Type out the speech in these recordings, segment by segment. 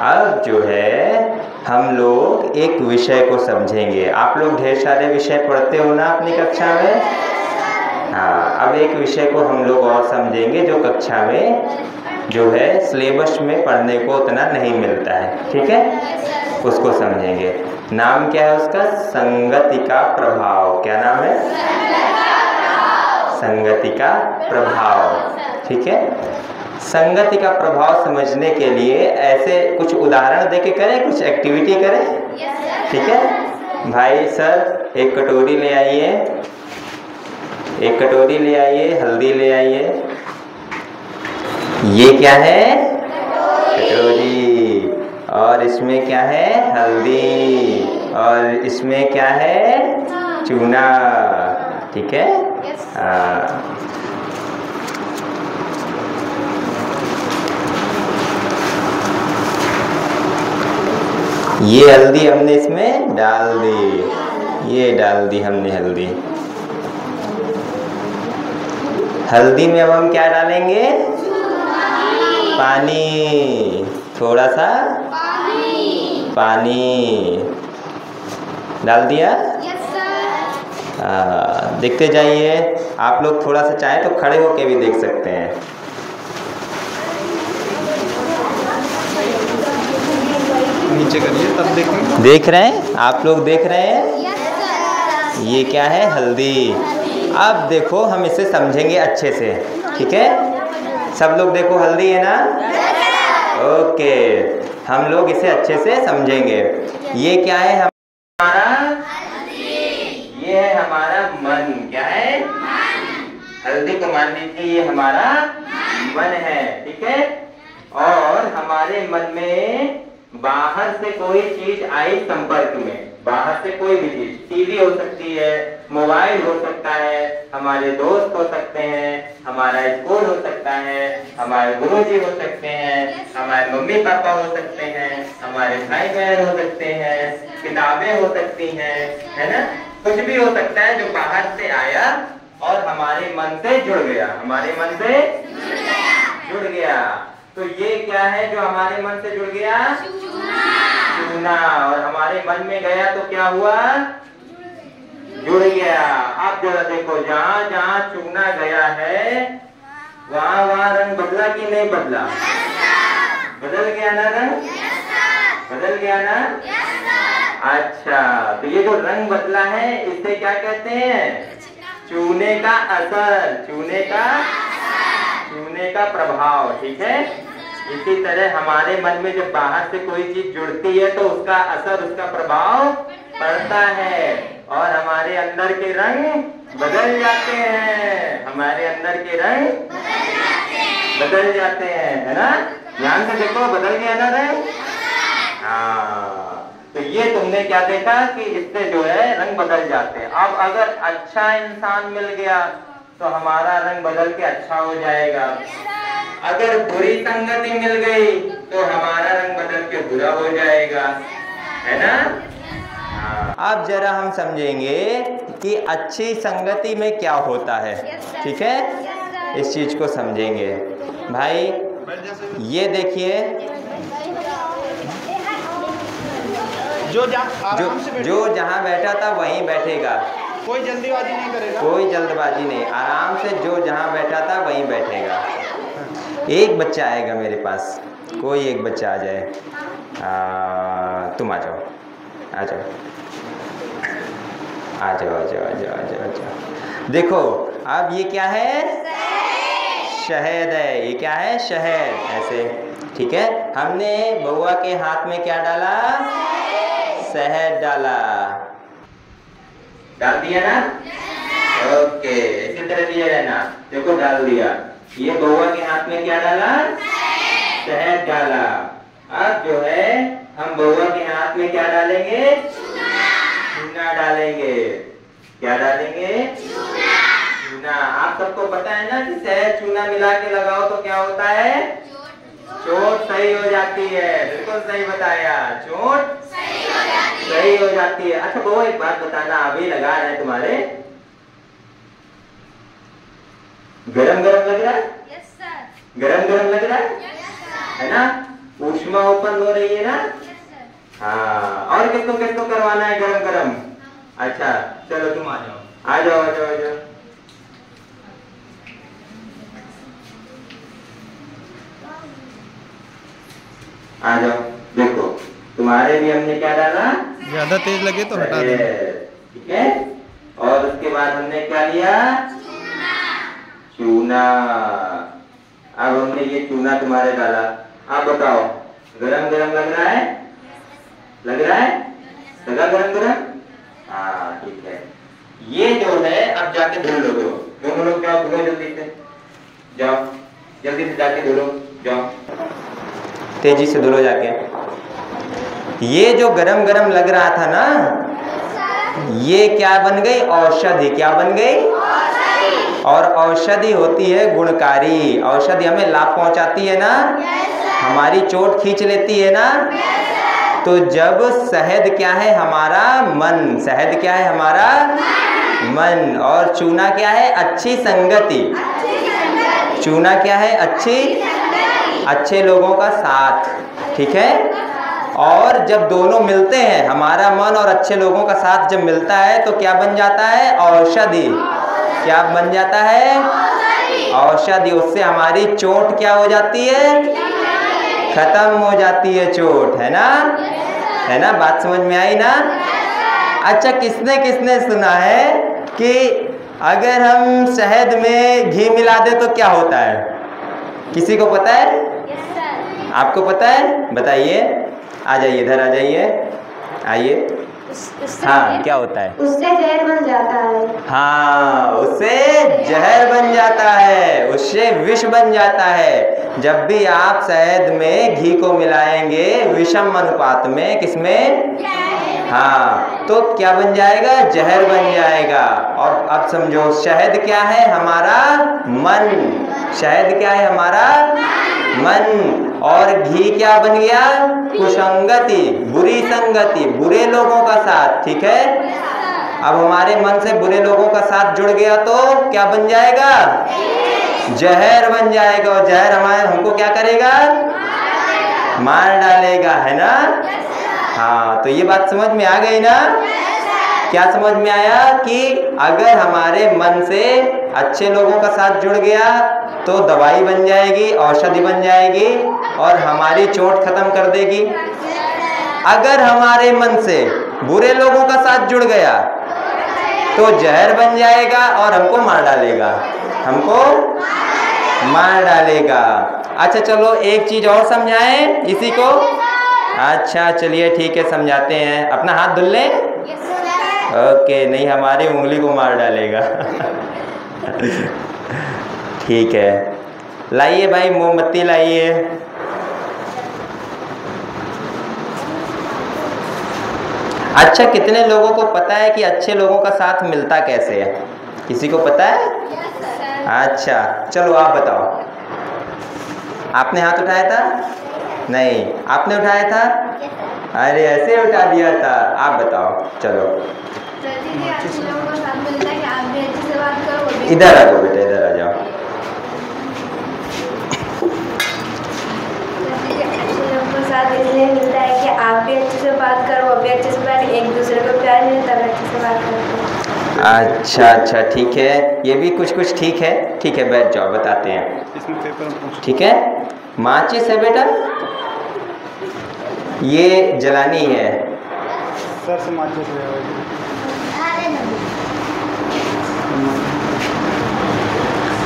अब जो है हम लोग एक विषय को समझेंगे। आप लोग ढेर सारे विषय पढ़ते हो ना अपनी कक्षा में। हाँ, अब एक विषय को हम लोग और समझेंगे जो कक्षा में जो है सिलेबस में पढ़ने को उतना नहीं मिलता है। ठीक है, उसको समझेंगे। नाम क्या है उसका? संगति का प्रभाव। क्या नाम है? संगति का प्रभाव। ठीक है, संगति का प्रभाव समझने के लिए ऐसे कुछ उदाहरण देके करें, कुछ एक्टिविटी करें। ठीक है भाई, सर एक कटोरी ले आइए, एक कटोरी ले आइए, हल्दी ले आइए। ये क्या है? कटोरी। और इसमें क्या है? हल्दी। और इसमें क्या है? चूना। ठीक है। ये हल्दी हमने इसमें डाल दी, ये डाल दी हमने हल्दी। हल्दी में अब हम क्या डालेंगे? पानी, थोड़ा सा पानी डाल दिया। देखते जाइए। आप लोग थोड़ा सा चाहे तो खड़े होके भी देख सकते हैं। नीचे करिए तब देखेंगे। देख रहे हैं आप लोग? देख रहे हैं? ये क्या है? हल्दी। अब देखो हम इसे समझेंगे अच्छे से। ठीक है, सब लोग देखो, हल्दी है ना? ओके, हम लोग इसे अच्छे से समझेंगे। ये क्या है? हमारा, ये है हमारा मन। क्या है? हल्दी को मान लीजिए ये हमारा मन है। ठीक है, और हमारे मन में बाहर से कोई चीज आई संपर्क में, बाहर से कोई भी चीज, टीवी हो सकती है, मोबाइल हो सकता है, हमारे दोस्त हो सकते हैं, हमारा स्कूल हो सकता है, हमारे गुरुजी हो सकते हैं, हमारे मम्मी पापा हो सकते हैं, हमारे भाई बहन हो सकते हैं, किताबें हो सकती हैं, है ना? कुछ भी हो सकता है जो बाहर से आया और हमारे मन से जुड़ गया, हमारे मन से जुड़ गया। तो ये क्या है जो हमारे मन से जुड़ गया? चूना। और हमारे मन में गया तो क्या हुआ? जुड़ गया। आप जरा देखो, जहाँ जहाँ चूना गया है वहाँ वहाँ रंग बदला कि नहीं बदला? बदल गया ना रंग? बदल गया ना? अच्छा, तो ये जो रंग बदला है इसे क्या कहते हैं? चूने का असर, चूने का प्रभाव। ठीक है, इसी तरह हमारे मन में जब बाहर से कोई चीज जुड़ती है तो उसका असर, उसका प्रभाव पड़ता है और हमारे अंदर के रंग बदल जाते हैं, हमारे अंदर के रंग बदल जाते हैं, है ना? ध्यान से देखो, बदल गया ना रंग? हाँ, तो ये तुमने क्या देखा कि इससे जो है रंग बदल जाते हैं। अब अगर अच्छा इंसान मिल गया तो हमारा रंग बदल के अच्छा हो जाएगा। अगर बुरी संगति मिल गई तो हमारा रंग बदल के बुरा हो जाएगा, है ना? अब जरा हम समझेंगे कि अच्छी संगति में क्या होता है। ठीक है, इस चीज को समझेंगे। भाई ये देखिए, जो जहाँ बैठा था वहीं बैठेगा, कोई जल्दीबाजी नहीं करेगा, कोई जल्दबाजी नहीं, आराम से जो जहाँ बैठा था वहीं बैठेगा। एक बच्चा आएगा मेरे पास, कोई एक बच्चा आ जाए। तुम आ जाओ, आ जाओ, आ जाओ, आ जाओ, आ जाओ, आ जाओ, आ जाओ। देखो अब ये क्या है? शहद है। ये क्या है? शहद। ऐसे, ठीक है। हमने बउआ के हाथ में क्या डाला? शहद डाला, डाल दिया ना? ओके, इसी तरह दिया रहना। देखो डाल दिया। ये बउआ के हाथ में क्या डाला? शहद डाला। अब जो है हम बउआ के हाथ में क्या डालेंगे? चूना डालेंगे। क्या डालेंगे? चूना। आप सबको पता है ना कि शहद चूना मिला के लगाओ तो क्या होता है? चोट सही हो जाती है। बिल्कुल सही बताया, चोट सही हो जाती है। अच्छा बउआ एक बात बताना, अभी लगा रहे हैं तुम्हारे, गरम गरम लग रहा है? Yes sir. गरम गरम लग रहा है? Yes sir. है ना? ऊष्मा उत्पन्न हो रही है ना। हाँ, और किसको किसको करवाना है गरम गरम? अच्छा चलो तुम आ जाओ, आ जाओ आ जाओ आ जाओ। आ जाओ, देखो तुम्हारे भी हमने क्या डाला, ज्यादा तेज लगे तो हटा देना। ठीक है। और उसके बाद हमने क्या लिया, चूना। अब हमने ये चूना तुम्हारे डाला। आप बताओ गरम गरम लग रहा है? लग रहा है? लगा गरम गरम? हाँ ठीक है। ये जो है अब जाके धुल लो, दोनों लोग जाओ, धुलो जल्दी से, जाओ जल्दी से जाके धुलो, जाओ तेजी से धुलो जाके। ये जो गरम गरम लग रहा था ना, ये क्या बन गई? औषधि। क्या बन गई? और औषधि होती है गुणकारी। औषधि हमें लाभ पहुंचाती है ना, हमारी चोट खींच लेती है ना। तो जब शहद क्या है हमारा मन, शहद क्या है हमारा मन, और चूना क्या है? अच्छी संगति। चूना क्या है? अच्छे लोगों का साथ, ठीक है। और जब दोनों मिलते हैं, हमारा मन और अच्छे लोगों का साथ जब मिलता है तो क्या बन जाता है? औषधि। क्या बन जाता है? औषधि। उससे हमारी चोट क्या हो जाती है? खत्म हो जाती है चोट, है ना? है ना? बात समझ में आई ना? अच्छा, किसने किसने सुना है कि अगर हम शहद में घी मिला दे तो क्या होता है? किसी को पता है? आपको पता है? बताइए, आ जाइए, इधर आ जाइए, आइए। हाँ, क्या होता है? उससे जहर बन जाता है। हाँ, उससे जहर बन जाता है, उससे विष बन जाता है। जब भी आप शहद में घी को मिलाएंगे विषम अनुपात में, किसमें? हाँ, तो क्या बन जाएगा? जहर बन जाएगा। और अब समझो, शहद क्या है हमारा? मन। शहद क्या है हमारा? मन। और घी क्या बन गया? कुसंगति, बुरी संगति, बुरे लोगों का साथ, ठीक है। अब हमारे मन से बुरे लोगों का साथ जुड़ गया तो क्या बन जाएगा? जहर बन जाएगा। और जहर हमको क्या करेगा? मार डालेगा, है ना? हाँ, तो ये बात समझ में आ गई ना? क्या समझ में आया कि अगर हमारे मन से अच्छे लोगों का साथ जुड़ गया तो दवाई बन जाएगी, औषधि बन जाएगी और हमारी चोट खत्म कर देगी। अगर हमारे मन से बुरे लोगों का साथ जुड़ गया तो जहर बन जाएगा और हमको मार डालेगा, हमको मार डालेगा। अच्छा चलो, एक चीज और समझाएं इसी को। अच्छा चलिए ठीक है, समझाते हैं। अपना हाथ धुल लें। ओके, नहीं हमारी उंगली को मार डालेगा। ठीक है, लाइए भाई, मोमबत्ती लाइए। अच्छा, कितने लोगों को पता है कि अच्छे लोगों का साथ मिलता कैसे है? किसी को पता है? अच्छा चलो, आप बताओ। आपने हाथ उठाया था? नहीं, आपने उठाया था? अरे ऐसे उठा दिया था। आप बताओ, चलो। इधर आ जाओ बेटा, इधर आ जाओ। साथ इसलिए मिलता है कि आप भी अच्छे से बात करो, वो भी अच्छे से बात, एक दूसरे को प्यार मिलता है, अच्छे से बात करते हैं। अच्छा अच्छा, ठीक है, ये भी कुछ कुछ ठीक है। ठीक है, बैठ जाओ, बताते हैं। इसमें पेपर में पूछ। ठीक है, माचिस है बेटा, ये जलानी है। सर से माचिस ले आओ।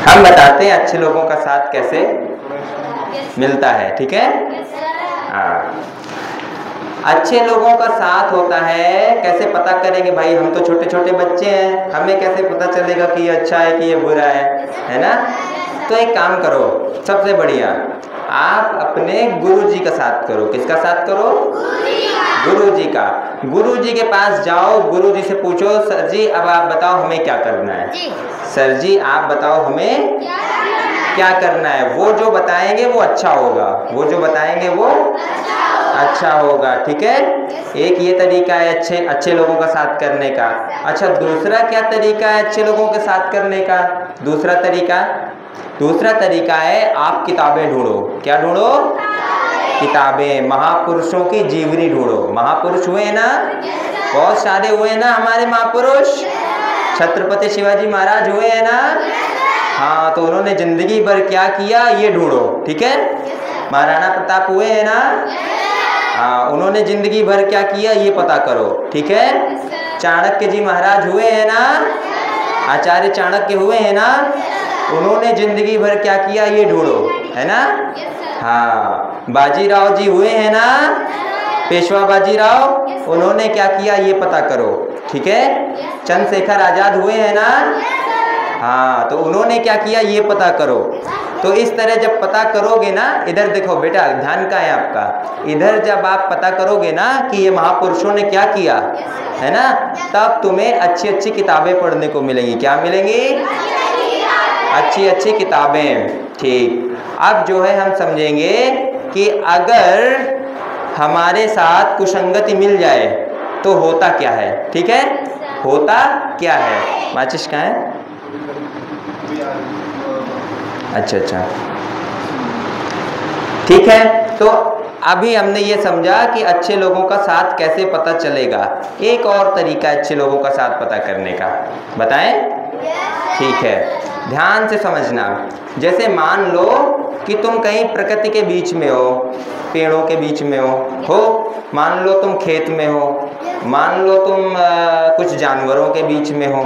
हम बताते हैं अच्छे लोगों का साथ कैसे मिलता है, ठीक है। हाँ, अच्छे लोगों का साथ होता है, कैसे पता करेंगे भाई? हम तो छोटे छोटे बच्चे हैं, हमें कैसे पता चलेगा कि ये अच्छा है कि ये बुरा है ना? तो एक काम करो, सबसे बढ़िया, आप अपने गुरुजी का साथ करो। किसका साथ करो? गुरुजी का। गुरुजी के पास जाओ, गुरुजी से पूछो, सर जी अब आप बताओ हमें क्या करना है। सर जी आप बताओ हमें क्या करना है। वो जो बताएंगे वो अच्छा होगा, वो जो बताएंगे वो अच्छा होगा, ठीक है। एक ये तरीका है अच्छे लोगों का साथ करने का। अच्छा, दूसरा क्या तरीका है अच्छे लोगों के साथ करने का? दूसरा तरीका है आप किताबें ढूंढो। क्या ढूंढो? किताबें। महापुरुषों की जीवनी ढूंढो। महापुरुष हुए ना, बहुत सारे हुए ना हमारे महापुरुष। छत्रपति शिवाजी महाराज हुए हैं ना, हाँ, तो उन्होंने जिंदगी भर क्या किया ये ढूंढो, ठीक है। महाराणा प्रताप हुए हैं ना, हाँ, उन्होंने जिंदगी भर क्या किया ये पता करो, ठीक है। चाणक्य जी महाराज हुए हैं ना, आचार्य चाणक्य हुए हैं ना, उन्होंने जिंदगी भर क्या किया ये ढूंढो, है ना। हाँ, बाजीराव जी हुए हैं ना, पेशवा बाजीराव, उन्होंने क्या किया ये पता करो, ठीक है। चंद्रशेखर आजाद हुए हैं ना, हाँ, तो उन्होंने क्या किया ये पता करो। तो इस तरह जब पता करोगे ना, इधर देखो बेटा, ध्यान का है आपका, इधर जब आप पता करोगे ना कि ये महापुरुषों ने क्या किया, है ना, तब तुम्हें अच्छी अच्छी किताबें पढ़ने को मिलेंगी। क्या मिलेंगी? अच्छी अच्छी किताबें, ठीक। अब जो है हम समझेंगे कि अगर हमारे साथ कुसंगति मिल जाए तो होता क्या है, ठीक है। होता क्या है? माचिस कहाँ है? अच्छा अच्छा, ठीक है। तो अभी हमने ये समझा कि अच्छे लोगों का साथ कैसे पता चलेगा। एक और तरीका अच्छे लोगों का साथ पता करने का, बताएं? ठीक है, ध्यान से समझना। जैसे मान लो कि तुम कहीं प्रकृति के बीच में हो, पेड़ों के बीच में हो, मान लो तुम खेत में हो, मान लो तुम कुछ जानवरों के बीच में हो,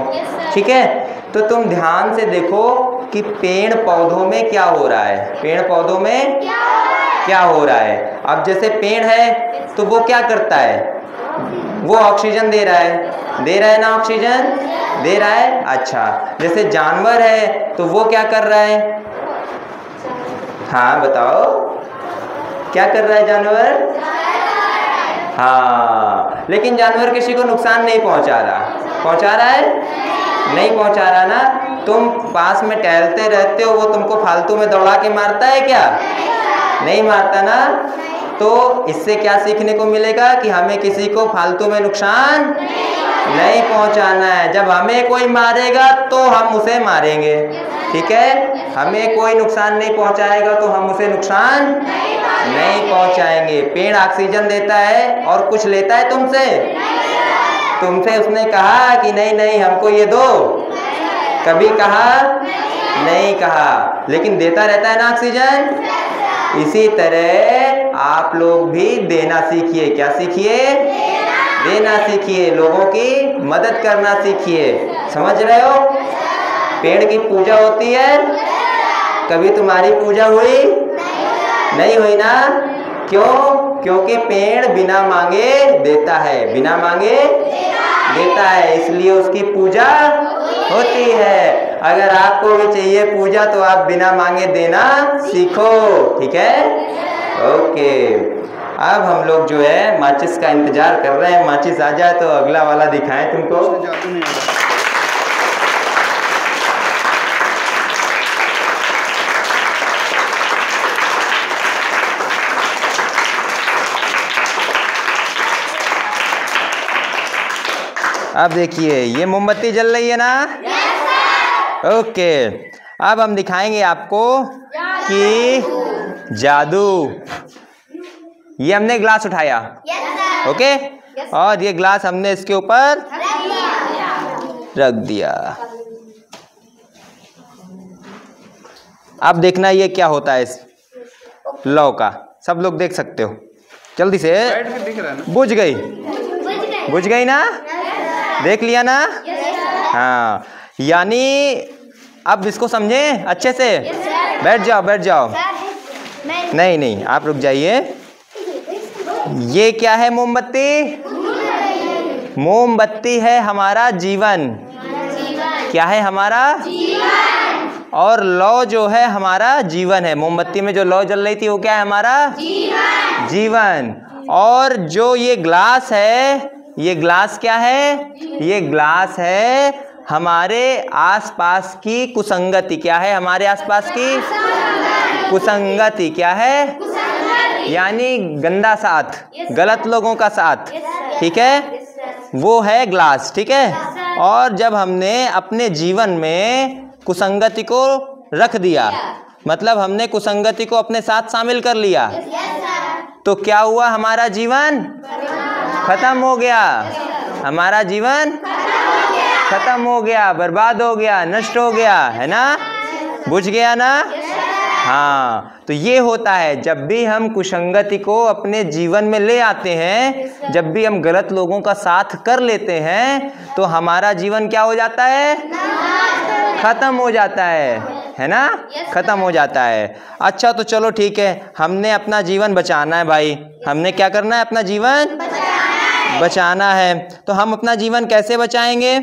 ठीक है। तो तुम ध्यान से देखो कि पेड़ पौधों में क्या हो रहा है, पेड़ पौधों में क्या हो रहा है। अब जैसे पेड़ है तो वो क्या करता है, वो ऑक्सीजन दे रहा है ना, ऑक्सीजन दे रहा है। अच्छा, जैसे जानवर है तो वो क्या कर रहा है, हाँ बताओ, क्या कर रहा है जानवर? हाँ, लेकिन जानवर किसी को नुकसान नहीं पहुंचा रहा, पहुंचा रहा है? नहीं पहुंचा रहा ना। तुम पास में टहलते रहते हो, वो तुमको फालतू में दौड़ा के मारता है क्या? नहीं मारता ना। तो इससे क्या सीखने को मिलेगा कि हमें किसी को फालतू में नुकसान नहीं पहुंचाना है। जब हमें कोई मारेगा तो हम उसे मारेंगे, ठीक है। हमें कोई नुकसान नहीं पहुंचाएगा तो हम उसे नुकसान नहीं पहुंचाएंगे। पेड़ ऑक्सीजन देता है और कुछ लेता है तुमसे? तुमसे उसने कहा कि नहीं नहीं हमको ये दो? कभी कहा? नहीं कहा, लेकिन देता रहता है ना ऑक्सीजन। इसी तरह आप लोग भी देना सीखिए। क्या सीखिए? देना सीखिए, लोगों की मदद करना सीखिए। समझ रहे हो? पेड़ की पूजा होती है, कभी तुम्हारी पूजा हुई? नहीं हुई ना। क्यों? क्योंकि पेड़ बिना मांगे देता है, बिना मांगे देता है, इसलिए उसकी पूजा होती है। अगर आपको भी चाहिए पूजा तो आप बिना मांगे देना सीखो, ठीक है। ओके, अब हम लोग जो है माचिस का इंतजार कर रहे हैं। माचिस आ जाए तो अगला वाला दिखाएं तुमको। जादू नहीं आता। अब देखिए ये मोमबत्ती जल रही है ना? ओके, अब हम दिखाएंगे आपको कि जादू। ये हमने ग्लास उठाया, ओके, और ये ग्लास हमने इसके ऊपर रख दिया। अब देखना ये क्या होता है इस लौ का, सब लोग देख सकते हो। जल्दी से, दिख रहा है ना? बुझ गई, बुझ गई ना? देख लिया ना? हाँ, यानी अब इसको समझे अच्छे से। बैठ जाओ, बैठ जाओ। नहीं नहीं, आप रुक जाइए। ये क्या है? मोमबत्ती। मोमबत्ती है हमारा जीवन। क्या है? हमारा जीवन। और लौ जो है हमारा जीवन है। मोमबत्ती में जो लौ जल रही थी वो क्या है? हमारा जीवन। जीवन। और जो ये ग्लास है, ये ग्लास क्या है? ये ग्लास है हमारे आसपास की कुसंगति। क्या है? हमारे आसपास की कुसंगति। क्या है? यानी गंदा साथ, गलत लोगों का साथ, ठीक है, वो है ग्लास, ठीक है। और जब हमने अपने जीवन में कुसंगति को रख दिया, मतलब हमने कुसंगति को अपने साथ शामिल कर लिया, तो क्या हुआ, हमारा जीवन खत्म हो गया, हमारा जीवन खत्म हो गया, बर्बाद हो गया, नष्ट हो गया, है ना, बुझ गया ना। हाँ, तो ये होता है जब भी हम कुसंगति को अपने जीवन में ले आते हैं, जब भी हम गलत लोगों का साथ कर लेते हैं, तो हमारा जीवन क्या हो जाता है, खत्म हो जाता है ना, खत्म हो जाता है। अच्छा तो चलो ठीक है, हमने अपना जीवन बचाना है भाई, हमने क्या करना है, अपना जीवन बचाना है। तो हम अपना जीवन कैसे बचाएंगे,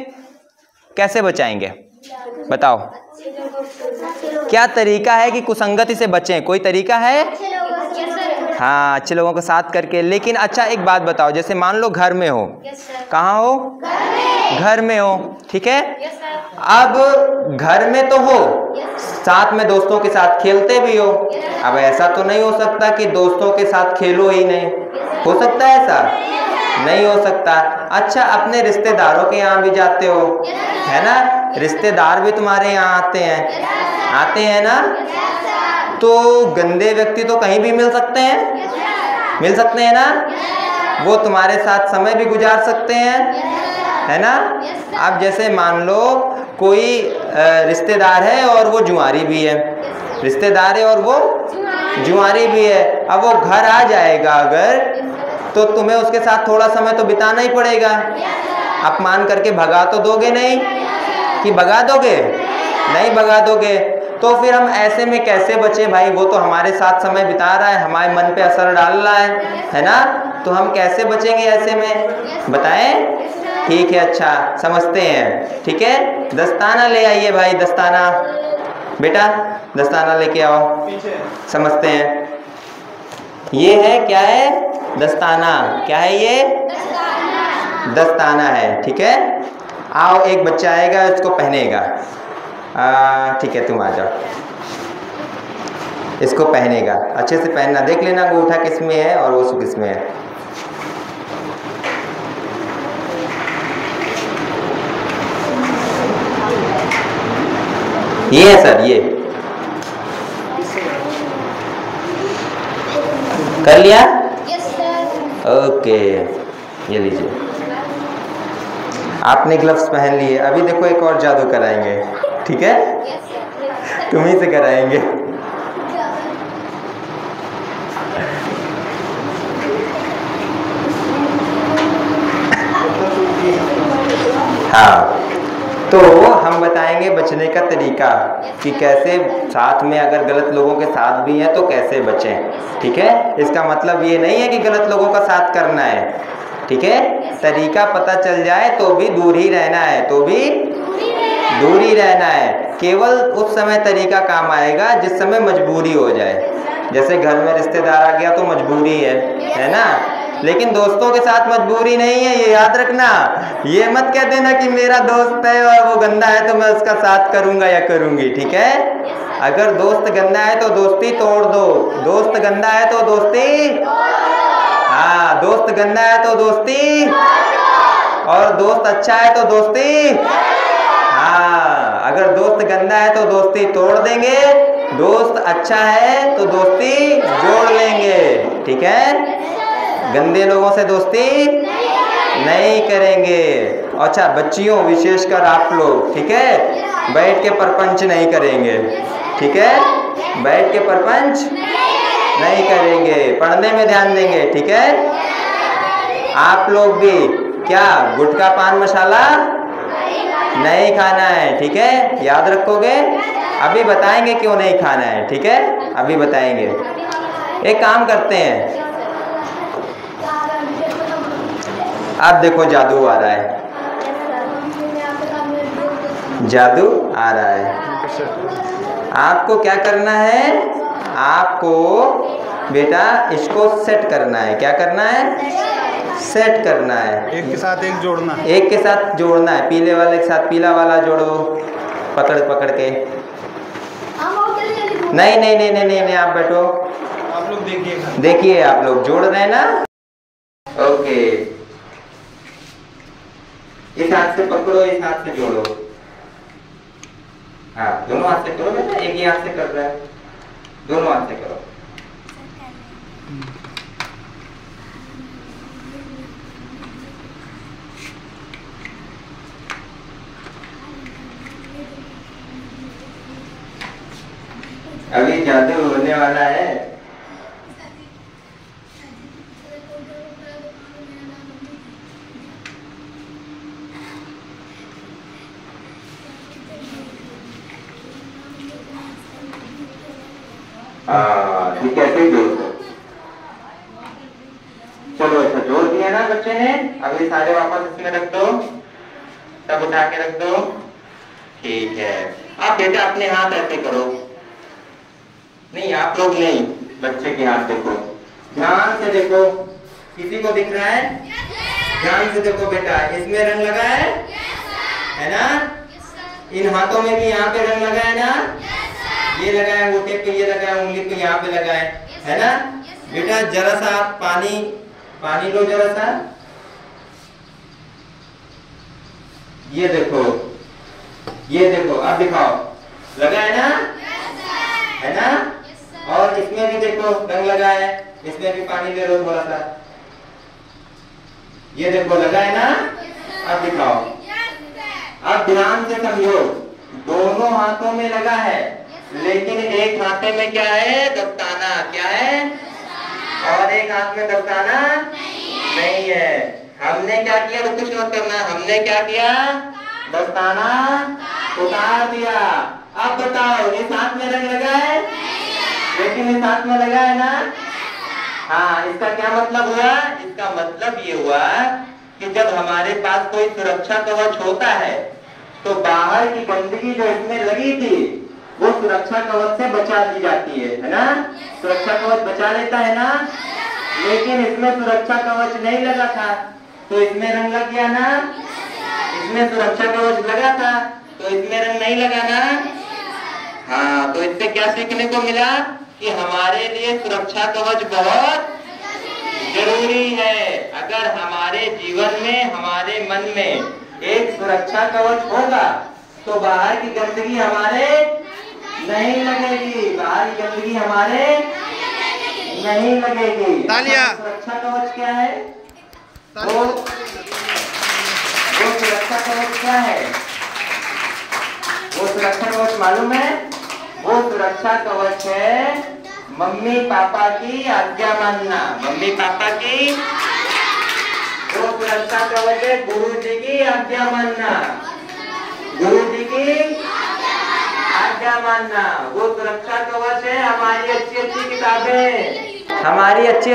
कैसे बचाएंगे बताओ, क्या तरीका है कि कुसंगति से बचें, कोई तरीका है? हाँ, अच्छे लोगों के साथ करके। लेकिन अच्छा एक बात बताओ, जैसे मान लो घर में हो, कहाँ हो, घर में हो, ठीक है। अब घर में तो हो, साथ में दोस्तों के साथ खेलते भी हो। अब ऐसा तो नहीं हो सकता कि दोस्तों के साथ खेलो ही नहीं, हो सकता है ऐसा? नहीं हो सकता। अच्छा, अपने रिश्तेदारों के यहाँ भी जाते हो, है ना, रिश्तेदार भी तुम्हारे यहाँ आते हैं ना। तो गंदे व्यक्ति तो कहीं भी मिल सकते हैं ना, वो तुम्हारे साथ समय भी गुजार सकते हैं, है ना। अब जैसे मान लो कोई रिश्तेदार है और वो जुआरी भी है, रिश्तेदार है और वो जुआरी भी है। अब वो घर आ जाएगा अगर, तो तुम्हें उसके साथ थोड़ा समय तो बिताना ही पड़ेगा। अपमान करके भगा तो दोगे नहीं, कि भगा दोगे? नहीं भगा दोगे। तो फिर हम ऐसे में कैसे बचे भाई, वो तो हमारे साथ समय बिता रहा है, हमारे मन पे असर डाल रहा है ना। तो हम कैसे बचेंगे ऐसे में, बताएं? ठीक है, अच्छा समझते हैं, ठीक है। दस्ताना ले आइए भाई, दस्ताना, बेटा दस्ताना लेके आओ, समझते हैं। ये है, क्या है, दस्ताना। क्या है ये? दस्ताना है, ठीक है। आओ, एक बच्चा आएगा, इसको पहनेगा। ठीक है, तुम आ जाओ, इसको पहनेगा, अच्छे से पहनना, देख लेना अंगूठा किस में है और वो किस में है। ये है सर, ये कर लिया? ओके, ये लीजिए, आपने ग्लव्स पहन लिए। अभी देखो एक और जादू कराएंगे, ठीक है, तुम ही से कराएंगे। हाँ, तो हम बताएंगे बचने का तरीका कि कैसे साथ में अगर गलत लोगों के साथ भी हैं तो कैसे बचें, ठीक है। इसका मतलब ये नहीं है कि गलत लोगों का साथ करना है, ठीक है। तरीका पता चल जाए तो भी दूर ही रहना है, तो भी दूर ही रहना है। केवल उस समय तरीका काम आएगा जिस समय मजबूरी हो जाए। जैसे घर में रिश्तेदार आ गया तो मजबूरी है ना, लेकिन दोस्तों के साथ मजबूरी नहीं है, ये याद रखना। ये मत कह देना कि मेरा दोस्त है और वो गंदा है तो मैं उसका साथ करूंगा या करूंगी, ठीक है। अगर दोस्त गंदा है तो दोस्ती तोड़ दो, दोस्त गंदा है तो दोस्ती, हाँ, दोस्त गंदा है तो दोस्ती, और दोस्त अच्छा है तो दोस्ती, हाँ, अगर दोस्त गंदा है तो दोस्ती तोड़ देंगे, दोस्त अच्छा है तो दोस्ती जोड़ लेंगे, ठीक है। गंदे लोगों से दोस्ती नहीं करेंगे। अच्छा बच्चियों, विशेषकर आप लोग, ठीक है, बैठ के परपंच नहीं करेंगे, ठीक है, बैठ के परपंच नहीं करेंगे, पढ़ने में ध्यान देंगे, ठीक है। आप लोग भी क्या गुटखा पान मसाला नहीं खाना है, ठीक है, याद रखोगे। अभी बताएंगे क्यों नहीं खाना है, ठीक है, अभी बताएंगे। एक काम करते हैं, अब देखो जादू आ रहा है, जादू आ रहा है। आपको क्या करना है, आपको बेटा इसको सेट करना है। क्या करना है? सेट करना है। एक के साथ एक जोड़ना है, एक के साथ जोड़ना है, पीले वाले के साथ पीला वाला जोड़ो, पकड़ पकड़ के। नहीं नहीं नहीं नहीं नहीं, नहीं आप बैठो, आप लोग देखिए, देखिए आप लोग जोड़ रहे हैं ना। ओके, इस हाथ से पकड़ो, इस हाथ से जोड़ो, हाँ, दोनों हाथ से करो बेटा, एक ही हाथ से कर रहा है, दोनों हाथ से करो। जादू होने वाला है। ठीक है, फिर जोड़ दो। चलो अच्छा जोड़ दिया ना बच्चे ने। अब ये सारे वापस इसमें रख दो, सब उठा के रख दो। ठीक है, आप बेटा अपने हाथ ऐसे करो। नहीं आप लोग नहीं, बच्चे के हाथ देखो, ध्यान से देखो। किसी को दिख रहा है? ध्यान से देखो बेटा, इसमें रंग लगा है ना? इन हाथों में भी यहाँ पे रंग लगा है ना? ये लगा है अंगूठे पे, ये लगा है उंगली पे, यहाँ पे लगा है ना? बेटा जरा सा आप पानी लो जरा सा। ये देखो, अब दिखाओ, लगा है ना? है ना? और इसमें भी देखो रंग लगा है, इसमें भी पानी ले लो थोड़ा सा। ये देखो लगा है ना? अब दिखाओ। अब ध्यान से समझो, दोनों हाथों में लगा है, लेकिन एक हाथे में क्या है? दस्ताना। क्या है? और एक हाथ में दस्ताना नहीं है। हमने क्या किया? तो कुछ मत करना। हमने क्या किया? दस्ताना उतार दिया। अब बताओ, इस हाथ में रंग लगा है, लेकिन इस हाथ में लगा है ना? हाँ, इसका क्या मतलब हुआ? इसका मतलब ये हुआ कि जब हमारे पास कोई सुरक्षा कवच होता है तो बाहर की गंदगी जो इसमें लगी थी वो सुरक्षा कवच से बचा ली जाती है ना? सुरक्षा कवच बचा लेता है ना? लेकिन इसमें सुरक्षा कवच नहीं लगा था, तो इसमें रंग लग गया ना? इसमें सुरक्षा कवच लगा था, तो इसमें रंग नहीं लगा ना? हाँ, तो इससे क्या सीखने को मिला कि हमारे लिए सुरक्षा कवच बहुत जरूरी है। अगर हमारे जीवन में, हमारे मन में एक सुरक्षा कवच होगा तो बाहर की गंदगी हमारे नहीं लगेगी। बाहर की गंदगी हमारे नहीं लगेगी। सुरक्षा कवच क्या है? वो सुरक्षा कवच क्या है? वो सुरक्षा कवच मालूम है? वो सुरक्षा कवच है मम्मी पापा की आज्ञा मानना। मम्मी पापा की वो सुरक्षा कवच है गुरु जी की आज्ञा मानना। गुरु जी की आज्ञा मानना वो सुरक्षा कवच है। हमारी अच्छी अच्छी किताबें, हमारी अच्छी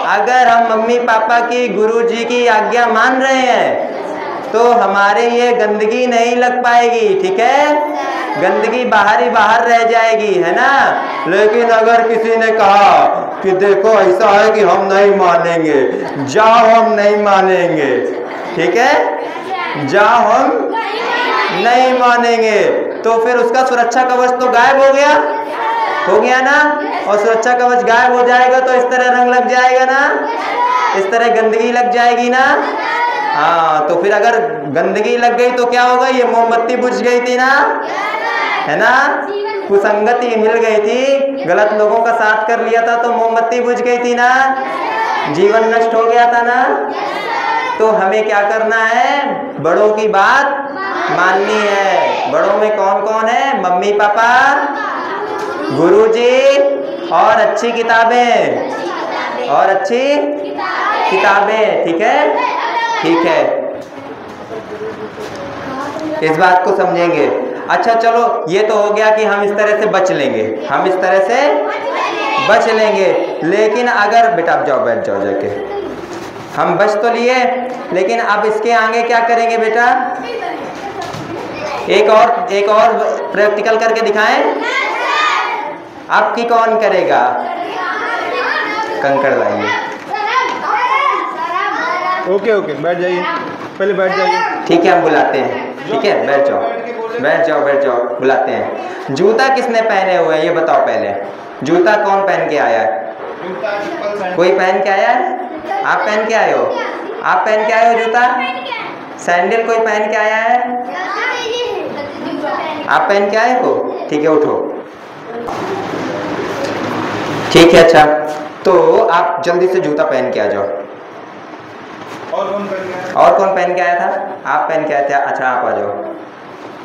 अगर हम मम्मी पापा की, गुरु जी की आज्ञा मान रहे हैं तो हमारे ये गंदगी नहीं लग पाएगी। ठीक है, गंदगी बाहर ही बाहर रह जाएगी, है ना? लेकिन अगर किसी ने कहा कि देखो ऐसा है कि हम नहीं मानेंगे, जाओ हम नहीं मानेंगे, ठीक है, जाओ हम नहीं मानेंगे, तो फिर उसका सुरक्षा कवच तो गायब हो गया ना? और सुरक्षा कवच गायब हो जाएगा तो इस तरह रंग लग जाएगा ना? इस तरह गंदगी लग जाएगी ना? हाँ, तो फिर अगर गंदगी लग गई तो क्या होगा? ये मोमबत्ती बुझ गई थी ना, है ना? कुसंगति मिल गई थी, गलत लोगों का साथ कर लिया था तो मोमबत्ती बुझ गई थी ना, जीवन नष्ट हो गया था ना? तो हमें क्या करना है? बड़ों की बात माननी है। बड़ों में कौन कौन है? मम्मी पापा, गुरुजी और अच्छी किताबें, और अच्छी किताबें। ठीक है, ठीक है, इस बात को समझेंगे। अच्छा चलो, ये तो हो गया कि हम इस तरह से बच लेंगे, हम इस तरह से बच लेंगे। लेकिन अगर बेटा आप जाओ, बैठ जाओ जाके। हम बच तो लिए, लेकिन अब इसके आगे क्या करेंगे बेटा? एक और प्रैक्टिकल करके दिखाएं। आपकी कौन करेगा? कंकड़ लाइए। ओके बैठ जाइए, पहले बैठ जाइए। ठीक है, हम बुलाते हैं। ठीक है, बैठ जाओ, बुलाते हैं। जूता किसने पहने हुए हैं ये बताओ पहले। जूता कौन पहन के आया है? कोई पहन के आया है? आप पहन के आए हो? आप पहन के आए हो जूता? सैंडल कोई पहन के आया है? आप पहन के आए हो? ठीक है, उठो। ठीक है, अच्छा, तो आप जल्दी से जूता पहन के आ जाओ। और कौन पहन के आया? और कौन पहन के आया था? आप पहन के आए थे। अच्छा, आप आ जाओ।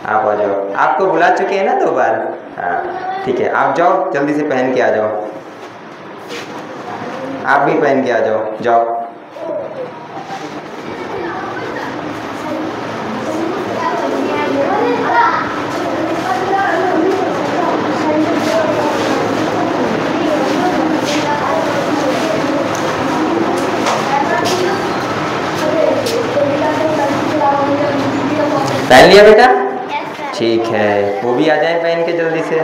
आप आ जाओ, आपको बुला चुके हैं ना 2 बार। हाँ ठीक है, आप जाओ जल्दी से पहन के आ जाओ। आप भी पहन के आ जाओ, जाओ। पहन लिया बेटा? ठीक है, वो भी आ जाए पहन के जल्दी से।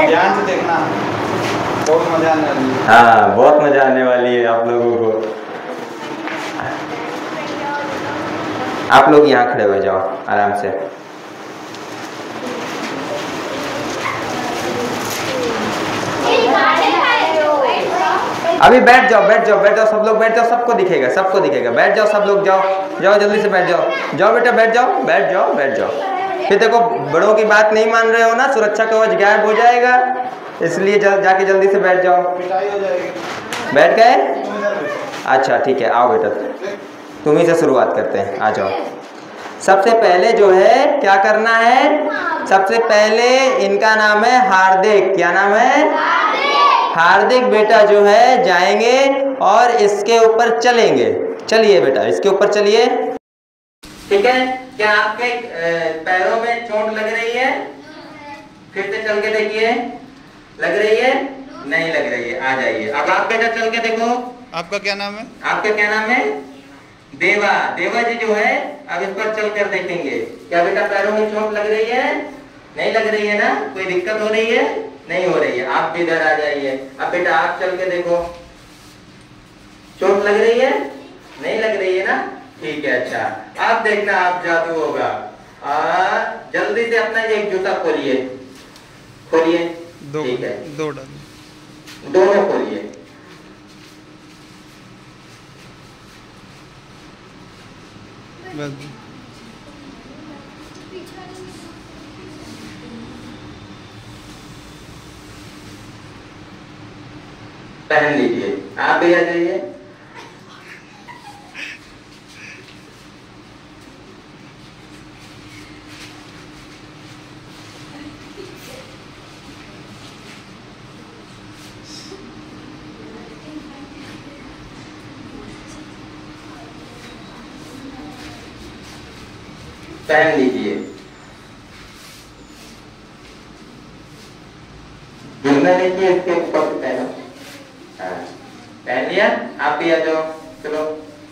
ध्यान से देखना, बहुत मजा आने वाली है। हाँ बहुत मजा आने वाली है आप लोगों को। आप लोग यहाँ खड़े हो जाओ आराम से। अभी बैठ जाओ, बैठ जाओ, बैठ जाओ, सब लोग बैठ जाओ, सबको दिखेगा, सबको दिखेगा। बैठ जाओ सब लोग, जाओ जाओ जल्दी से बैठ जाओ, जाओ बेटा बैठ जाओ, बैठ जाओ, बैठ जाओ। फिर देखो बड़ों की बात नहीं मान रहे हो ना, सुरक्षा कवच गायब हो जाएगा, इसलिए जाके जल्दी से बैठ जाओ। पिटाई हो जाएगी। बैठ गए? अच्छा ठीक है, आओ बेटा तुम्ही से शुरुआत करते हैं, आ जाओ। सबसे पहले जो है क्या करना है, सबसे पहले इनका नाम है हार्दिक। क्या नाम है? हार्दिक बेटा जो है जाएंगे और इसके ऊपर चलेंगे। चलिए बेटा इसके ऊपर चलिए। ठीक है, क्या आपके पैरों में चोट लग रही है? फिर से चल के देखिए, लग रही है? नहीं लग रही है, आ जाइए। अब आप बेटा चल के देखो। आपका क्या नाम है? आपका क्या नाम है? देवा। देवा जी जो है अब इस पर चल कर देखेंगे। क्या बेटा पैरों में चोट लग रही है? नहीं लग रही है ना? कोई दिक्कत हो रही है? नहीं हो रही है। आप भी इधर आ जाइए। अब बेटा आप चल के देखो, चोट लग रही है? नहीं लग रही है ना? ठीक है, अच्छा आप देखना, आप जादू होगा। जल्दी से अपना एक जूता खोलिए, खोलिए। ठीक है, 2 डाल, दोनों खोलिए। बस। पहन लीजिए, आप भी आ जाइए। पहन लीजिए। गिरना लीजिए, इसके ऊपर पहनो। हाँ पहन लिया, आप भी आ जाओ, चलो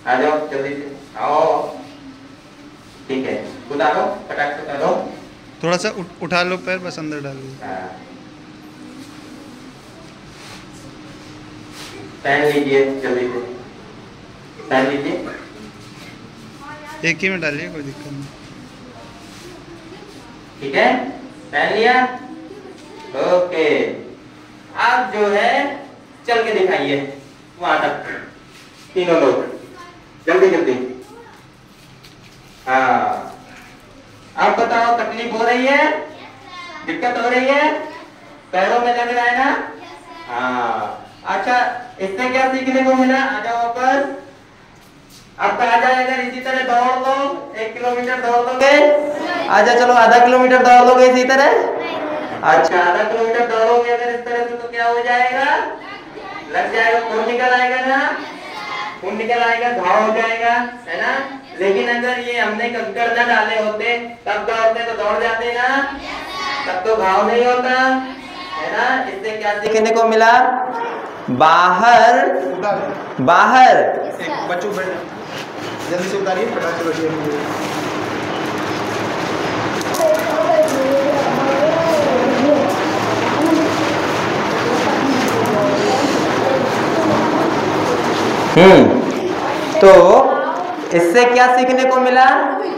आ जाओ जल्दी से आओ। ठीक है, उतारो, फटाक से उतारो। थोड़ा सा उठा लो पैर, बस अंदर डाल लो। हाँ पहन लीजिए जल्दी से, पहन लीजिए। एक ही में डालिए, कोई दिक्कत नहीं। ठीक है, पहन लिया? ओके, आप जो है चल के दिखाइए वहां तक, तीनों लोग जल्दी जल्दी। हाँ आप बताओ, तकलीफ हो रही है? दिक्कत हो रही है? पैरों में लग रहा है ना? हाँ अच्छा, इससे क्या सीखने को मिला? आ जाओ ऊपर। अब आ जाए, अगर इसी तरह दौड़ लो, 1 किलोमीटर दौड़ लोगे? आजा चलो, आधा किलोमीटर दौड़ लोगे इसी तरह? अच्छा आधा किलोमीटर दौड़ोगे अगर इस तरह से, तो क्या हो जाएगा? लग जाएगा, खून निकल आएगा ना? खून निकल आएगा, घाव हो जाएगा, है ना? लेकिन अगर ये हमने कंकड़ न डाले होते तब दौड़ते तो दौड़ जाते ना, तब तो घाव नहीं होता, है ना? इससे क्या सीखने को मिला? बाहर बाहर बच्चों बैठ, जल्दी से उतारिए, फटाक से बैठिए। तो इससे क्या सीखने को मिला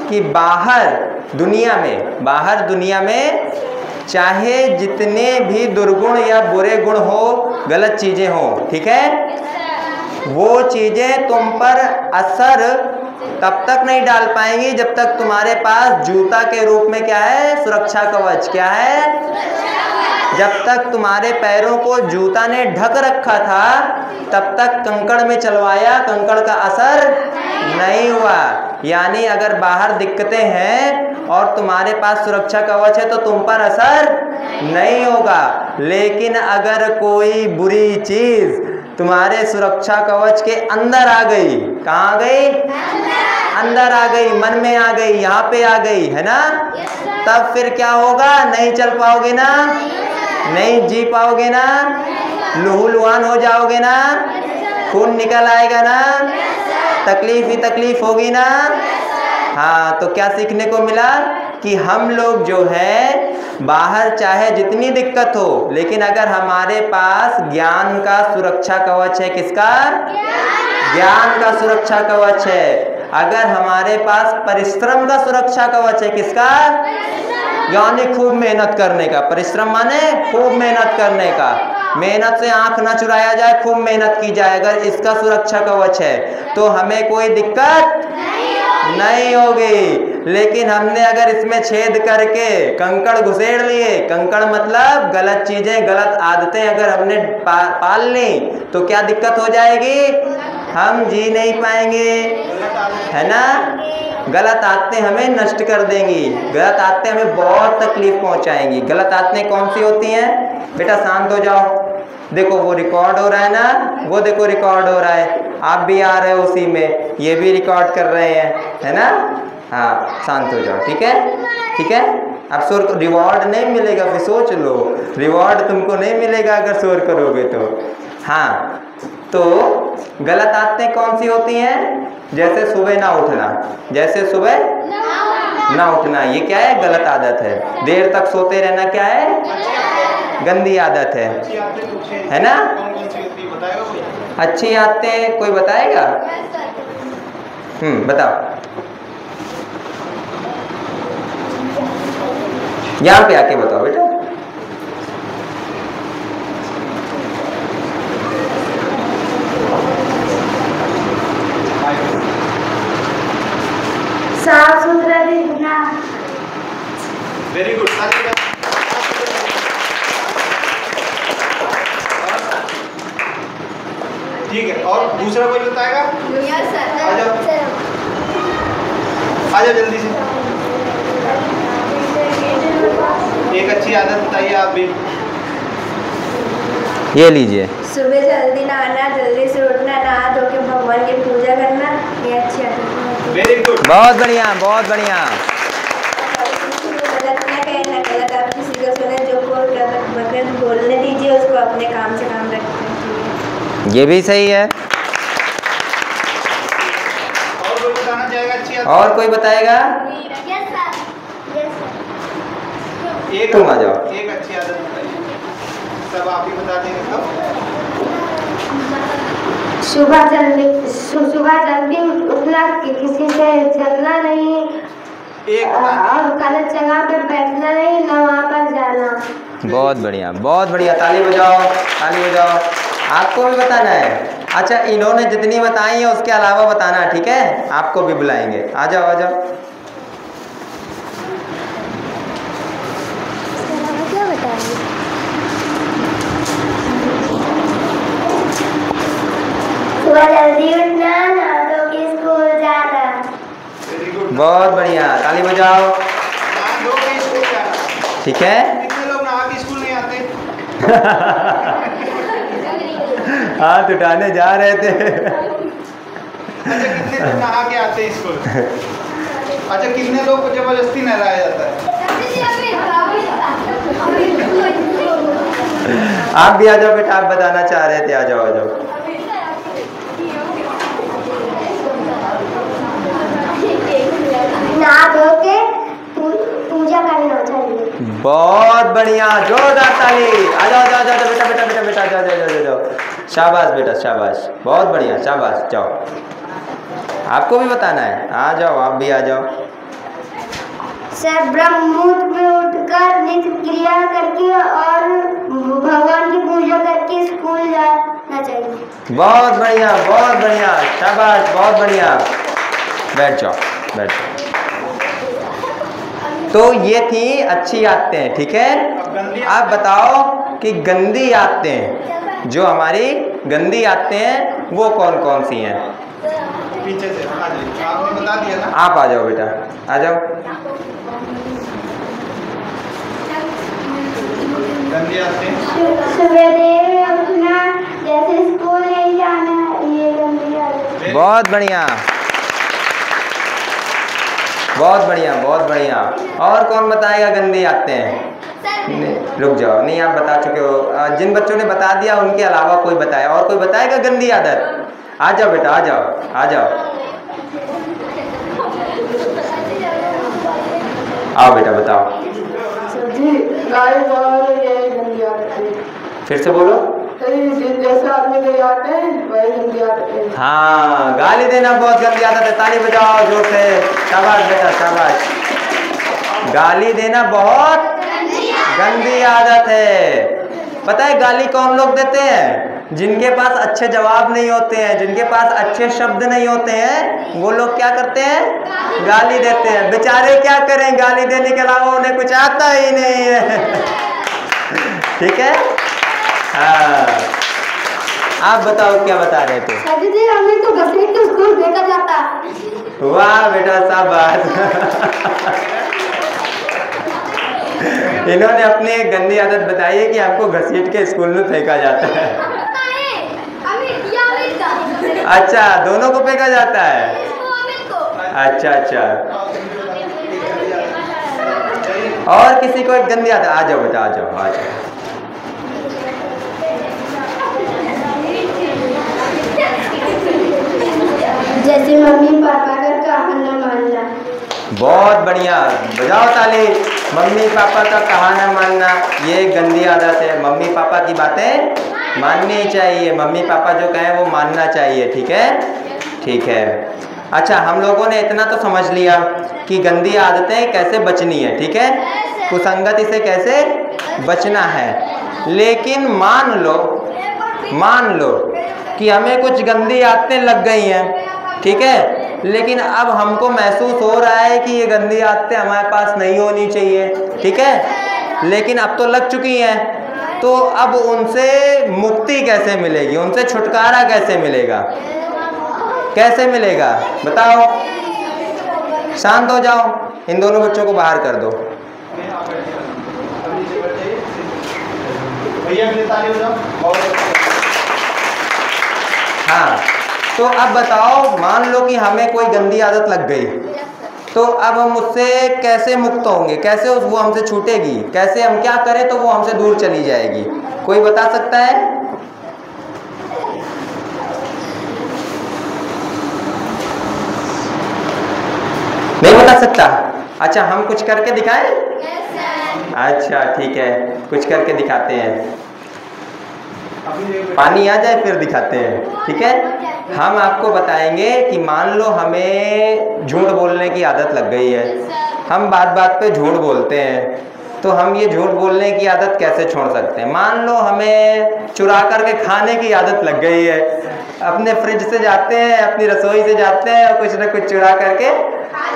कि बाहर दुनिया में चाहे जितने भी दुर्गुण या बुरे गुण हो, गलत चीजें हो, ठीक है, वो चीजें तुम पर असर तब तक नहीं डाल पाएंगी जब तक तुम्हारे पास जूता के रूप में क्या है? सुरक्षा कवच। क्या है? जब तक तुम्हारे पैरों को जूता ने ढक रखा था तब तक कंकड़ में चलवाया, कंकड़ का असर नहीं हुआ। यानी अगर बाहर दिक्कतें हैं और तुम्हारे पास सुरक्षा कवच है तो तुम पर असर नहीं होगा। लेकिन अगर कोई बुरी चीज तुम्हारे सुरक्षा कवच के अंदर आ गई, कहाँ आ गई? अंदर आ गई, मन में आ गई, यहाँ पे आ गई, है ना? तब फिर क्या होगा? नहीं चल पाओगे ना, नहीं जी पाओगे ना, लहूलुहान हो जाओगे ना, खून निकल आएगा ना, तकलीफ ही तकलीफ होगी ना। हाँ, तो क्या सीखने को मिला कि हम लोग जो है बाहर चाहे जितनी दिक्कत हो, लेकिन अगर हमारे पास ज्ञान का सुरक्षा कवच है, किसका? ज्ञान का सुरक्षा कवच है। अगर हमारे पास परिश्रम का सुरक्षा कवच है, किसका? यानी खूब मेहनत करने का। परिश्रम माने खूब मेहनत करने का, मेहनत से आंख ना चुराया जाए, खूब मेहनत की जाए। अगर इसका सुरक्षा कवच है तो हमें कोई दिक्कत नहीं होगी। लेकिन हमने अगर इसमें छेद करके कंकड़ घुसेड़ लिए, कंकड़ मतलब गलत चीजें, गलत आदतें अगर हमने पाल ली तो क्या दिक्कत हो जाएगी? हम जी नहीं पाएंगे, है ना? गलत आदतें हमें नष्ट कर देंगी, गलत आदतें हमें बहुत तकलीफ पहुंचाएंगी। गलत आदतें कौन सी होती हैं? बेटा शांत हो जाओ, देखो वो रिकॉर्ड हो रहा है ना, वो देखो रिकॉर्ड हो रहा है, आप भी आ रहे हो उसी में, ये भी रिकॉर्ड कर रहे हैं, है ना? हाँ, शांत हो जाओ, ठीक है? ठीक है? अब शोर, रिवॉर्ड नहीं मिलेगा, फिर सोच लो, रिवॉर्ड तुमको नहीं मिलेगा अगर शोर करोगे तो। हाँ, तो गलत आदतें कौन सी होती हैं? जैसे सुबह ना उठना, जैसे सुबह ना उठना, ये क्या है? गलत आदत है। देर तक सोते रहना क्या है? गंदी आदत है ना? अच्छी आदतें कोई बताएगा? बताओ, यहाँ पे आके बताओ बेटा। साफ सुथरा दिखना। Very good. ठीक है, और दूसरा कोई बताएगा? Yes sir. आ जाओ जल्दी से। एक अच्छी आदत बताइए आप भी। ये लीजिए। सुबह जल्दी नहाना, जल्दी से उठना, नहा धो के भगवान की पूजा करना, ये अच्छी आदत है। वेरी गुड, बहुत बढ़िया, बहुत बढ़िया। गलत ना कहें ना गलत, आप किसी को सुने जो को गलत बोलने दीजिए, उसको अपने काम से काम रखना। ये भी सही है। और कोई बताना चाहेगा अच्छी आदत? और कोई बताएगा? Yes sir. Yes sir. एक तुम आ जाओ। एक अच्छी आदत बताइए, सब आप ही बता देंगे तब। सुबह जल्दी उठना, किसी से चलना नहीं, और गलत जगह पे बैठना नहीं, ना वहाँ पर जाना। बहुत बढ़िया, बहुत बढ़िया। ताली बजाओ, ताली बजाओ। आपको भी बताना है? अच्छा, इन्होंने जितनी बताई है उसके अलावा बताना, ठीक है? आपको भी बुलाएंगे, आ जाओ, आ जाओ। क्या बताएंगे? सुबह जल्दी उठना, नहा धो के स्कूल जाना। वेरी गुड, बहुत बढ़िया, ताली बजाओ। नहा धो के स्कूल जाना। ठीक है? कितने लोग नहा के स्कूल नहीं आते? हाथ उठाने जा रहे थे। अच्छा, कितने लोग नहा के आते हैं स्कूल? अच्छा, कितने लोग को जबरदस्ती नहलाया जाता है? आप भी आ जाओ बेटा, आप बताना चाह रहे थे, आ जाओ, आ जाओ। नहा धो के पूजा करना चाहिए। बहुत बढ़िया, जोरदार ताली। आ जाओ, जाओ, जाओ बेटा, बेटा, बेटा, बेटा, जाओ, जाओ, जाओ, जाओ। शाबाश बेटा, शाबाश, बहुत बढ़िया, शाबाश, जाओ। आपको भी बताना है? आ जाओ, आप भी आ जाओ। सर, ब्रह्म मुहूर्त में उठकर नित्य क्रिया करके और भगवान की पूजा करके स्कूल जाना चाहिए। बहुत बढ़िया, बहुत बढ़िया, शाबाश, बहुत बढ़िया। बैठ जाओ, बैठ जाओ। तो ये थी अच्छी आदतें, ठीक है? अब बताओ कि गंदी आदतें जो हमारी गंदी आदतें हैं वो कौन कौन सी हैं? पीछे से आ जाइए, आपने बता दिया ना। आप आ जाओ बेटा, आ जाओ। गंदी आदतें सवेरे उठना, जैसे स्कूल नहीं जाना, ये गंदी आदत है। बहुत बढ़िया, बहुत बढ़िया, बहुत बढ़िया। और कौन बताएगा गंदी आदतें हैं? रुक जाओ, नहीं आप बता चुके हो। जिन बच्चों ने बता दिया उनके अलावा कोई बताए, और कोई बताएगा गंदी आदत? आ जाओ बेटा, आ जाओ, आ जाओ, आओ बेटा बताओ। फिर से बोलो। जैसे आदमी गई आते हैं वही गंदी आदत है। हाँ, गाली देना बहुत गंदी आदत है। ताली बजाओ जोर से, शाबाश बेटा शाबाश। गाली देना बहुत गंदी आदत है। पता है गाली कौन लोग देते हैं? जिनके पास अच्छे जवाब नहीं होते हैं, जिनके पास अच्छे शब्द नहीं होते हैं, वो लोग क्या करते हैं? गाली देते हैं। बेचारे क्या करें, गाली देने के अलावा उन्हें कुछ आता ही नहीं है। ठीक है, हाँ। आप बताओ क्या बता रहे थे? जी हमें तो घसीट के स्कूल भेजा जाता। वाह बेटा शाबाश। इन्होंने अपनी एक गंदी आदत बताई है कि आपको घसीट के स्कूल में फेंका जाता है। अच्छा, दोनों को फेंका जाता है। अच्छा अच्छा, और किसी को एक गंदी आदत? आ जाओ बेटा, आ जाओ, आ जाओ। जैसे मम्मी पापा का कहा न मानना। बहुत बढ़िया, बजाओ ताली। मम्मी पापा का कहा ना मानना, ये गंदी आदत है। मम्मी पापा की बातें माननी चाहिए, मम्मी पापा जो कहें वो मानना चाहिए। ठीक है, ठीक है। अच्छा, हम लोगों ने इतना तो समझ लिया कि गंदी आदतें कैसे बचनी है। ठीक है, कुसंगति से कैसे बचना है। लेकिन मान लो कि हमें कुछ गंदी आदतें लग गई हैं, ठीक है, लेकिन अब हमको महसूस हो रहा है कि ये गंदी आदतें हमारे पास नहीं होनी चाहिए। ठीक है, लेकिन अब तो लग चुकी हैं, तो अब उनसे मुक्ति कैसे मिलेगी, उनसे छुटकारा कैसे मिलेगा? कैसे मिलेगा बताओ? शांत हो जाओ, इन दोनों बच्चों को बाहर कर दो। हाँ, तो अब बताओ, मान लो कि हमें कोई गंदी आदत लग गई, तो अब हम उससे कैसे मुक्त होंगे? कैसे वो हमसे छूटेगी? कैसे हम क्या करें तो वो हमसे दूर चली जाएगी? कोई बता सकता है? नहीं बता सकता? अच्छा, हम कुछ करके दिखाएं? अच्छा ठीक है, कुछ करके दिखाते हैं। पानी आ जाए फिर दिखाते हैं। ठीक है, हम आपको बताएंगे कि मान लो हमें झूठ बोलने की आदत लग गई है, हम बात बात पे झूठ बोलते हैं, तो हम ये झूठ बोलने की आदत कैसे छोड़ सकते हैं? मान लो हमें चुरा करके खाने की आदत लग गई है, अपने फ्रिज से जाते हैं, अपनी रसोई से जाते हैं और कुछ ना कुछ चुरा करके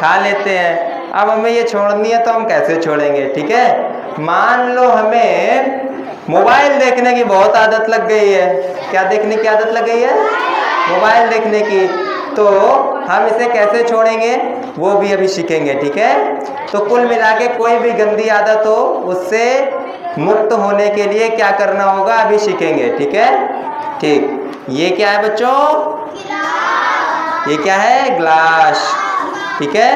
खा लेते हैं। अब हमें ये छोड़नी है तो हम कैसे छोड़ेंगे? ठीक है, मान लो हमें मोबाइल देखने की बहुत आदत लग गई है। क्या देखने की आदत लग गई है? मोबाइल देखने की। तो हम इसे कैसे छोड़ेंगे वो भी अभी सीखेंगे। ठीक है, तो कुल मिला के कोई भी गंदी आदत हो उससे मुक्त होने के लिए क्या करना होगा अभी सीखेंगे। ठीक है, ठीक। ये क्या है बच्चों? ये क्या है? ग्लास। ठीक है,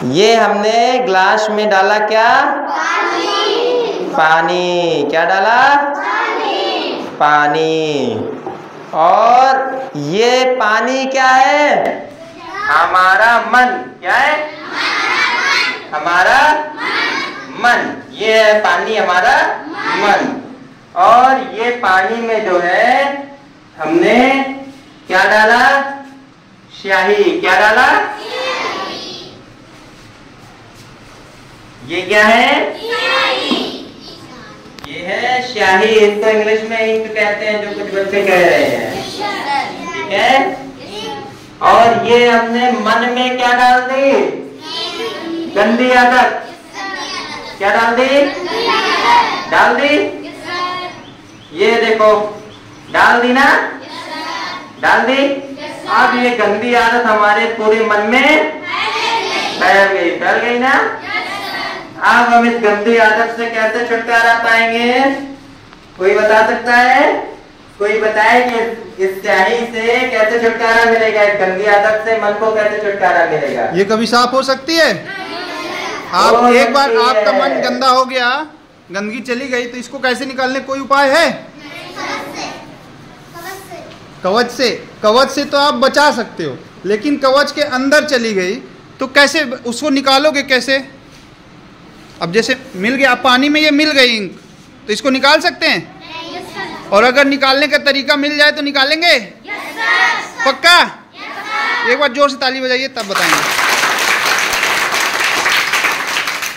ये हमने ग्लास में डाला क्या? पानी। क्या डाला? पानी। और ये पानी क्या है? हमारा मन। क्या है? हमारा मन। ये है पानी, हमारा मन। और ये पानी में जो है हमने क्या डाला? स्याही। क्या डाला? ये क्या है? ये है स्याही। इसको इंग्लिश में इंक कहते हैं, जो कुछ बच्चे कह रहे हैं। ठीक है, और ये हमने मन में क्या डाल दी? गंदी आदत। क्या डाल दी? डाल दी? ये देखो, डाल दी ना? डाल दी। अब ये गंदी आदत हमारे पूरे मन में फैल गई ना? अब हम इस गंदी आदत से कैसे छुटकारा पाएंगे? कोई बता सकता है? कोई बताए कि इस स्याही से कैसे छुटकारा मिलेगा? इस गंदी आदत से मन को कैसे छुटकारा मिलेगा? ये कभी साफ हो सकती है? आप एक बार आपका मन गंदा हो गया, गंदगी चली गई, तो इसको कैसे निकालने कोई उपाय है? कवच से। कवच से तो आप बचा सकते हो, लेकिन कवच के अंदर चली गई तो कैसे उसको निकालोगे? कैसे? अब जैसे मिल गया पानी में, ये मिल गई इंक, तो इसको निकाल सकते हैं? और अगर निकालने का तरीका मिल जाए तो निकालेंगे? पक्का? एक बार जोर से ताली बजाइए तब बताएंगे।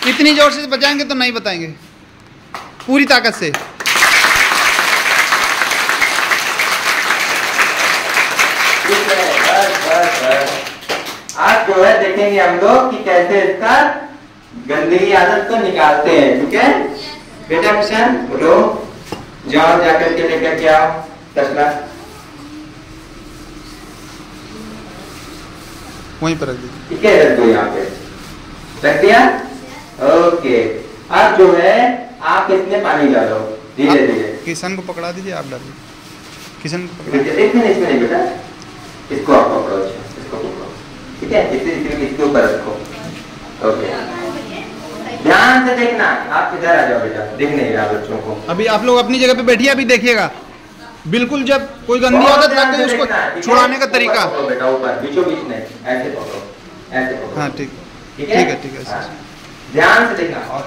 इतनी जोर से बजाएंगे तो नहीं बताएंगे, पूरी ताकत से। आज जो है देखेंगे हम लोग कि कैसे इसका गंदगी आदत को निकालते हैं। ठीक है बेटा, मिशन उठो, जाओ जाकर के लेकर के आओ तसला, वहीं पर रख दीजिए। ठीक है, रख दो यहाँ पे, रख दिया। ओके, अब जो है आप इसमें पानी डालो धीरे धीरे। किशन को पकड़ा दीजिए, आप डालिए। किशन को पकड़ा। इसमें नहीं बेटा, इसको आप पकड़ो, इसको पकड़ो, ठीक है, इसके ऊपर रखो। ओके, ध्यान से देखना। आप इधर आ जाओ बेटा, दिख नहीं रहा बच्चों को। अभी आप लोग अपनी जगह पे बैठिए, अभी देखिएगा बिल्कुल जब कोई गंदी आदत लग गई उसको छुड़ाने का तरीका। बेटा ऊपर बीचों बीच नहीं, ऐसे पकड़ो, ऐसे पकड़ो। हाँ ठीक है, ठीक है। हाँ। ध्यान से देखना, और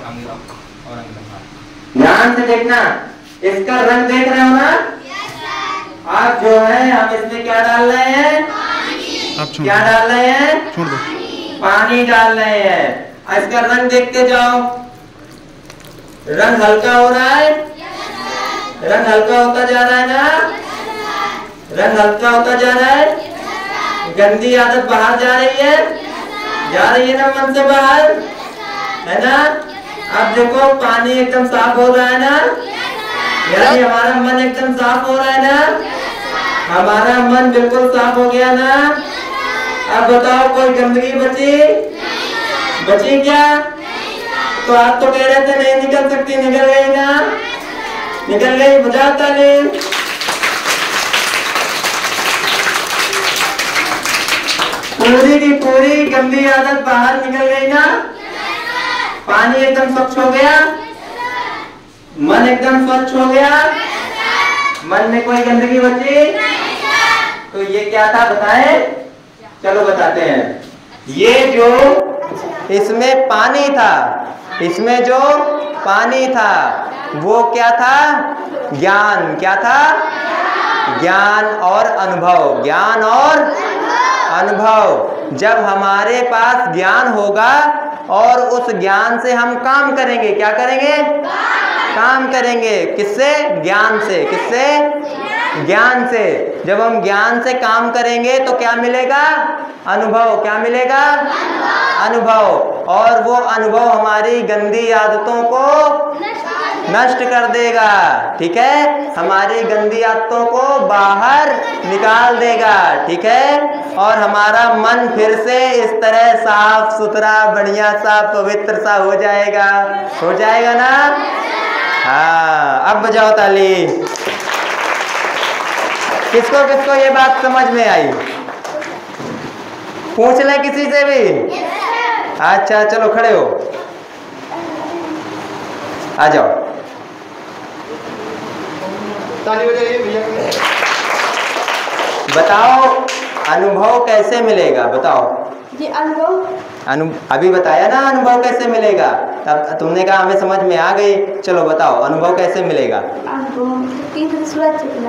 ध्यान से देखना। इसका रंग देख रहे हो ना? आप जो है हम इसमें क्या डाल रहे हैं? आप क्या डाल रहे हैं? छोड़ दो। पानी डाल रहे हैं। इसका रंग देखते जाओ, रंग हल्का हो रहा है, रंग हल्का होता जा रहा है ना? रंग हल्का होता जा रहा है। गंदी आदत बाहर जा रही है, जा रही है ना मन से बाहर, है ना? अब देखो पानी एकदम साफ हो रहा है ना? यानी हमारा मन एकदम साफ हो रहा है ना? हमारा मन बिल्कुल साफ हो गया ना? अब बताओ कोई गंदगी बची क्या? तो आप तो कह रहे थे नहीं निकल सकती, निकल गई ना? निकल गई, बुझाता नहीं। पूरी की पूरी गंदी आदत बाहर निकल गई ना? पानी एकदम स्वच्छ हो गया, मन एकदम स्वच्छ हो गया, मन में कोई गंदगी बची? तो ये क्या था बताएं? चलो बताते हैं। ये जो इसमें पानी था, इसमें जो पानी था वो क्या था? ज्ञान। क्या था? ज्ञान और अनुभव। ज्ञान और अनुभव। जब हमारे पास ज्ञान होगा और उस ज्ञान से हम काम करेंगे, क्या करेंगे? काम करेंगे। किससे? ज्ञान से। किससे? ज्ञान से। जब हम ज्ञान से काम करेंगे तो क्या मिलेगा? अनुभव। क्या मिलेगा? अनुभव। और वो अनुभव हमारी गंदी आदतों को नष्ट कर देगा। ठीक है, हमारी गंदी आदतों को बाहर निकाल देगा। ठीक है, और हमारा मन फिर से इस तरह साफ सुथरा बढ़िया सा पवित्र सा हो जाएगा। हो जाएगा ना? हाँ, अब बजाओ ताली। किसको किसको ये बात समझ में आई? पूछ ले किसी से भी। अच्छा चलो खड़े हो, आ जाओ। ताली बजाइए भैया। बताओ अनुभव कैसे मिलेगा? बताओ। जी अनुभव अभी बताया ना अनुभव कैसे मिलेगा। तब तुमने कहा हमें समझ में आ गई। चलो बताओ अनुभव कैसे मिलेगा?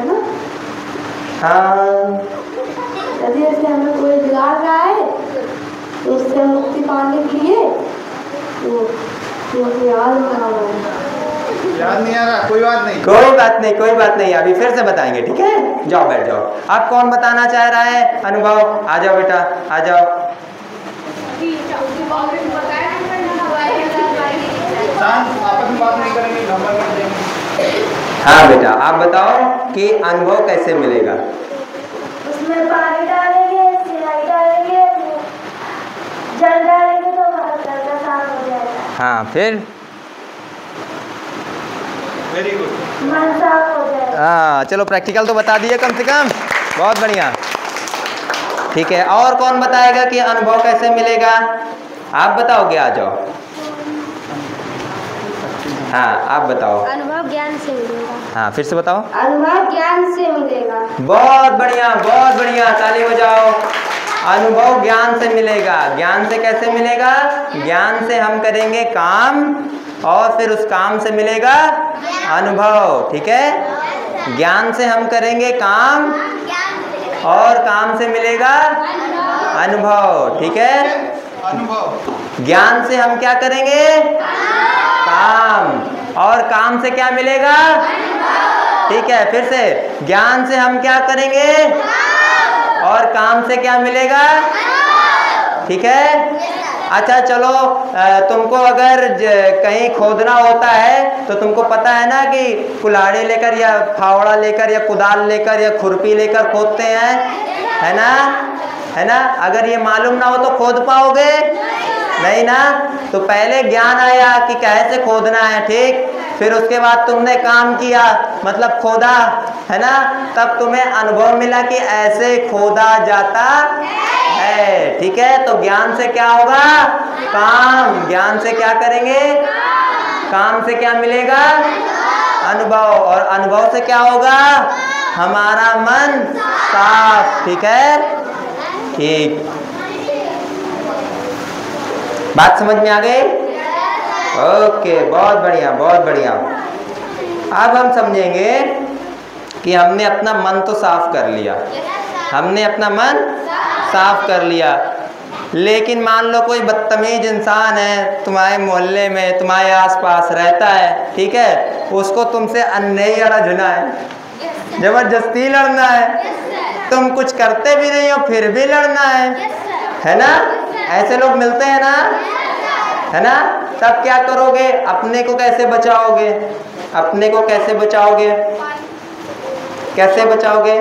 ना? हाँ, यदि ऐसे हमें कोई बिगाड़ रहा है तो उससे मुक्ति पाने के लिए तो याद याद नहीं आ रहा? कोई बात नहीं, कोई बात नहीं, कोई बात नहीं। अभी फिर से बताएंगे। ठीक है, जाओ बैठ जाओ। अब कौन बताना चाह रहा है अनुभव? आ जाओ बेटा, आ जाओ। शांत, आपस में बात नहीं करेंगे, घमंड कर देंगे। हाँ बेटा, आप बताओ कि अनुभव कैसे मिलेगा। उसमें पानी डालेंगे, सिलाई डालेंगे, जल डालेंगे तो हमारा घर का साफ हो जाएगा। हाँ, फिर वेरी गुड। मन साफ हो जाएगा। हाँ, चलो प्रैक्टिकल तो बता दिए कम से कम, बहुत बढ़िया। ठीक है, और कौन बताएगा कि अनुभव कैसे मिलेगा? आप बताओगे, आ जाओ। हाँ, आप बताओ। अनुभव ज्ञान से मिलेगा। हाँ, फिर से बताओ। अनुभव ज्ञान से मिलेगा। बहुत बढ़िया, बहुत बढ़िया, ताली बजाओ। अनुभव ज्ञान से मिलेगा। ज्ञान से कैसे मिलेगा? ज्ञान से हम करेंगे काम और फिर उस काम से मिलेगा अनुभव। ठीक है, ज्ञान से हम करेंगे काम और काम से मिलेगा अनुभव। ठीक है, अनुभव। ज्ञान से हम क्या करेंगे? काम, और काम से क्या मिलेगा? ठीक है, फिर से ज्ञान से हम क्या करेंगे और काम से क्या मिलेगा? ठीक है, अच्छा चलो, तुमको अगर कहीं खोदना होता है तो तुमको पता है ना कि कुल्हाड़ी लेकर या फावड़ा लेकर या कुदाल लेकर या खुरपी लेकर खोदते हैं, है ना? है ना? अगर ये मालूम ना हो तो खोद पाओगे नहीं ना? तो पहले ज्ञान आया कि कैसे खोदना है, ठीक, फिर उसके बाद तुमने काम किया, मतलब खोदा, है ना? तब तुम्हें अनुभव मिला कि ऐसे खोदा जाता है। ठीक है, तो ज्ञान से क्या होगा? काम। ज्ञान से क्या करेंगे? काम से क्या मिलेगा? अनुभव। और अनुभव से क्या होगा? हमारा मन साफ। ठीक है, ठीक, बात समझ में आ गई? ओके, बहुत बढ़िया, बहुत बढ़िया। अब हम समझेंगे कि हमने अपना मन तो साफ कर लिया, हमने अपना मन साफ कर लिया, लेकिन मान लो कोई बदतमीज इंसान है तुम्हारे मोहल्ले में, तुम्हारे आसपास रहता है, ठीक है, उसको तुमसे अन्यायी लड़ना है, जबरदस्ती लड़ना है, तुम कुछ करते भी नहीं हो फिर भी लड़ना है ना? ऐसे लोग मिलते हैं ना, है ना? तब क्या करोगे? अपने को कैसे बचाओगे? अपने को कैसे बचाओगे? कैसे बचाओगे?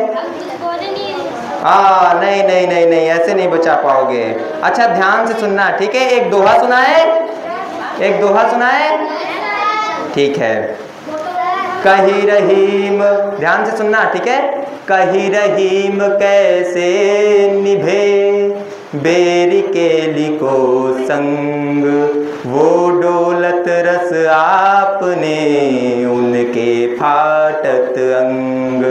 हाँ, नहीं नहीं नहीं नहीं, ऐसे नहीं बचा पाओगे। अच्छा, ध्यान से सुनना, ठीक है? एक दोहा सुना है, एक दोहा सुना है, ठीक है? कही रहीम, ध्यान से सुनना, ठीक है? कही रहीम कैसे निभे बेरी के लिको संग, वो डोलत रस आपने उनके फाटत अंग।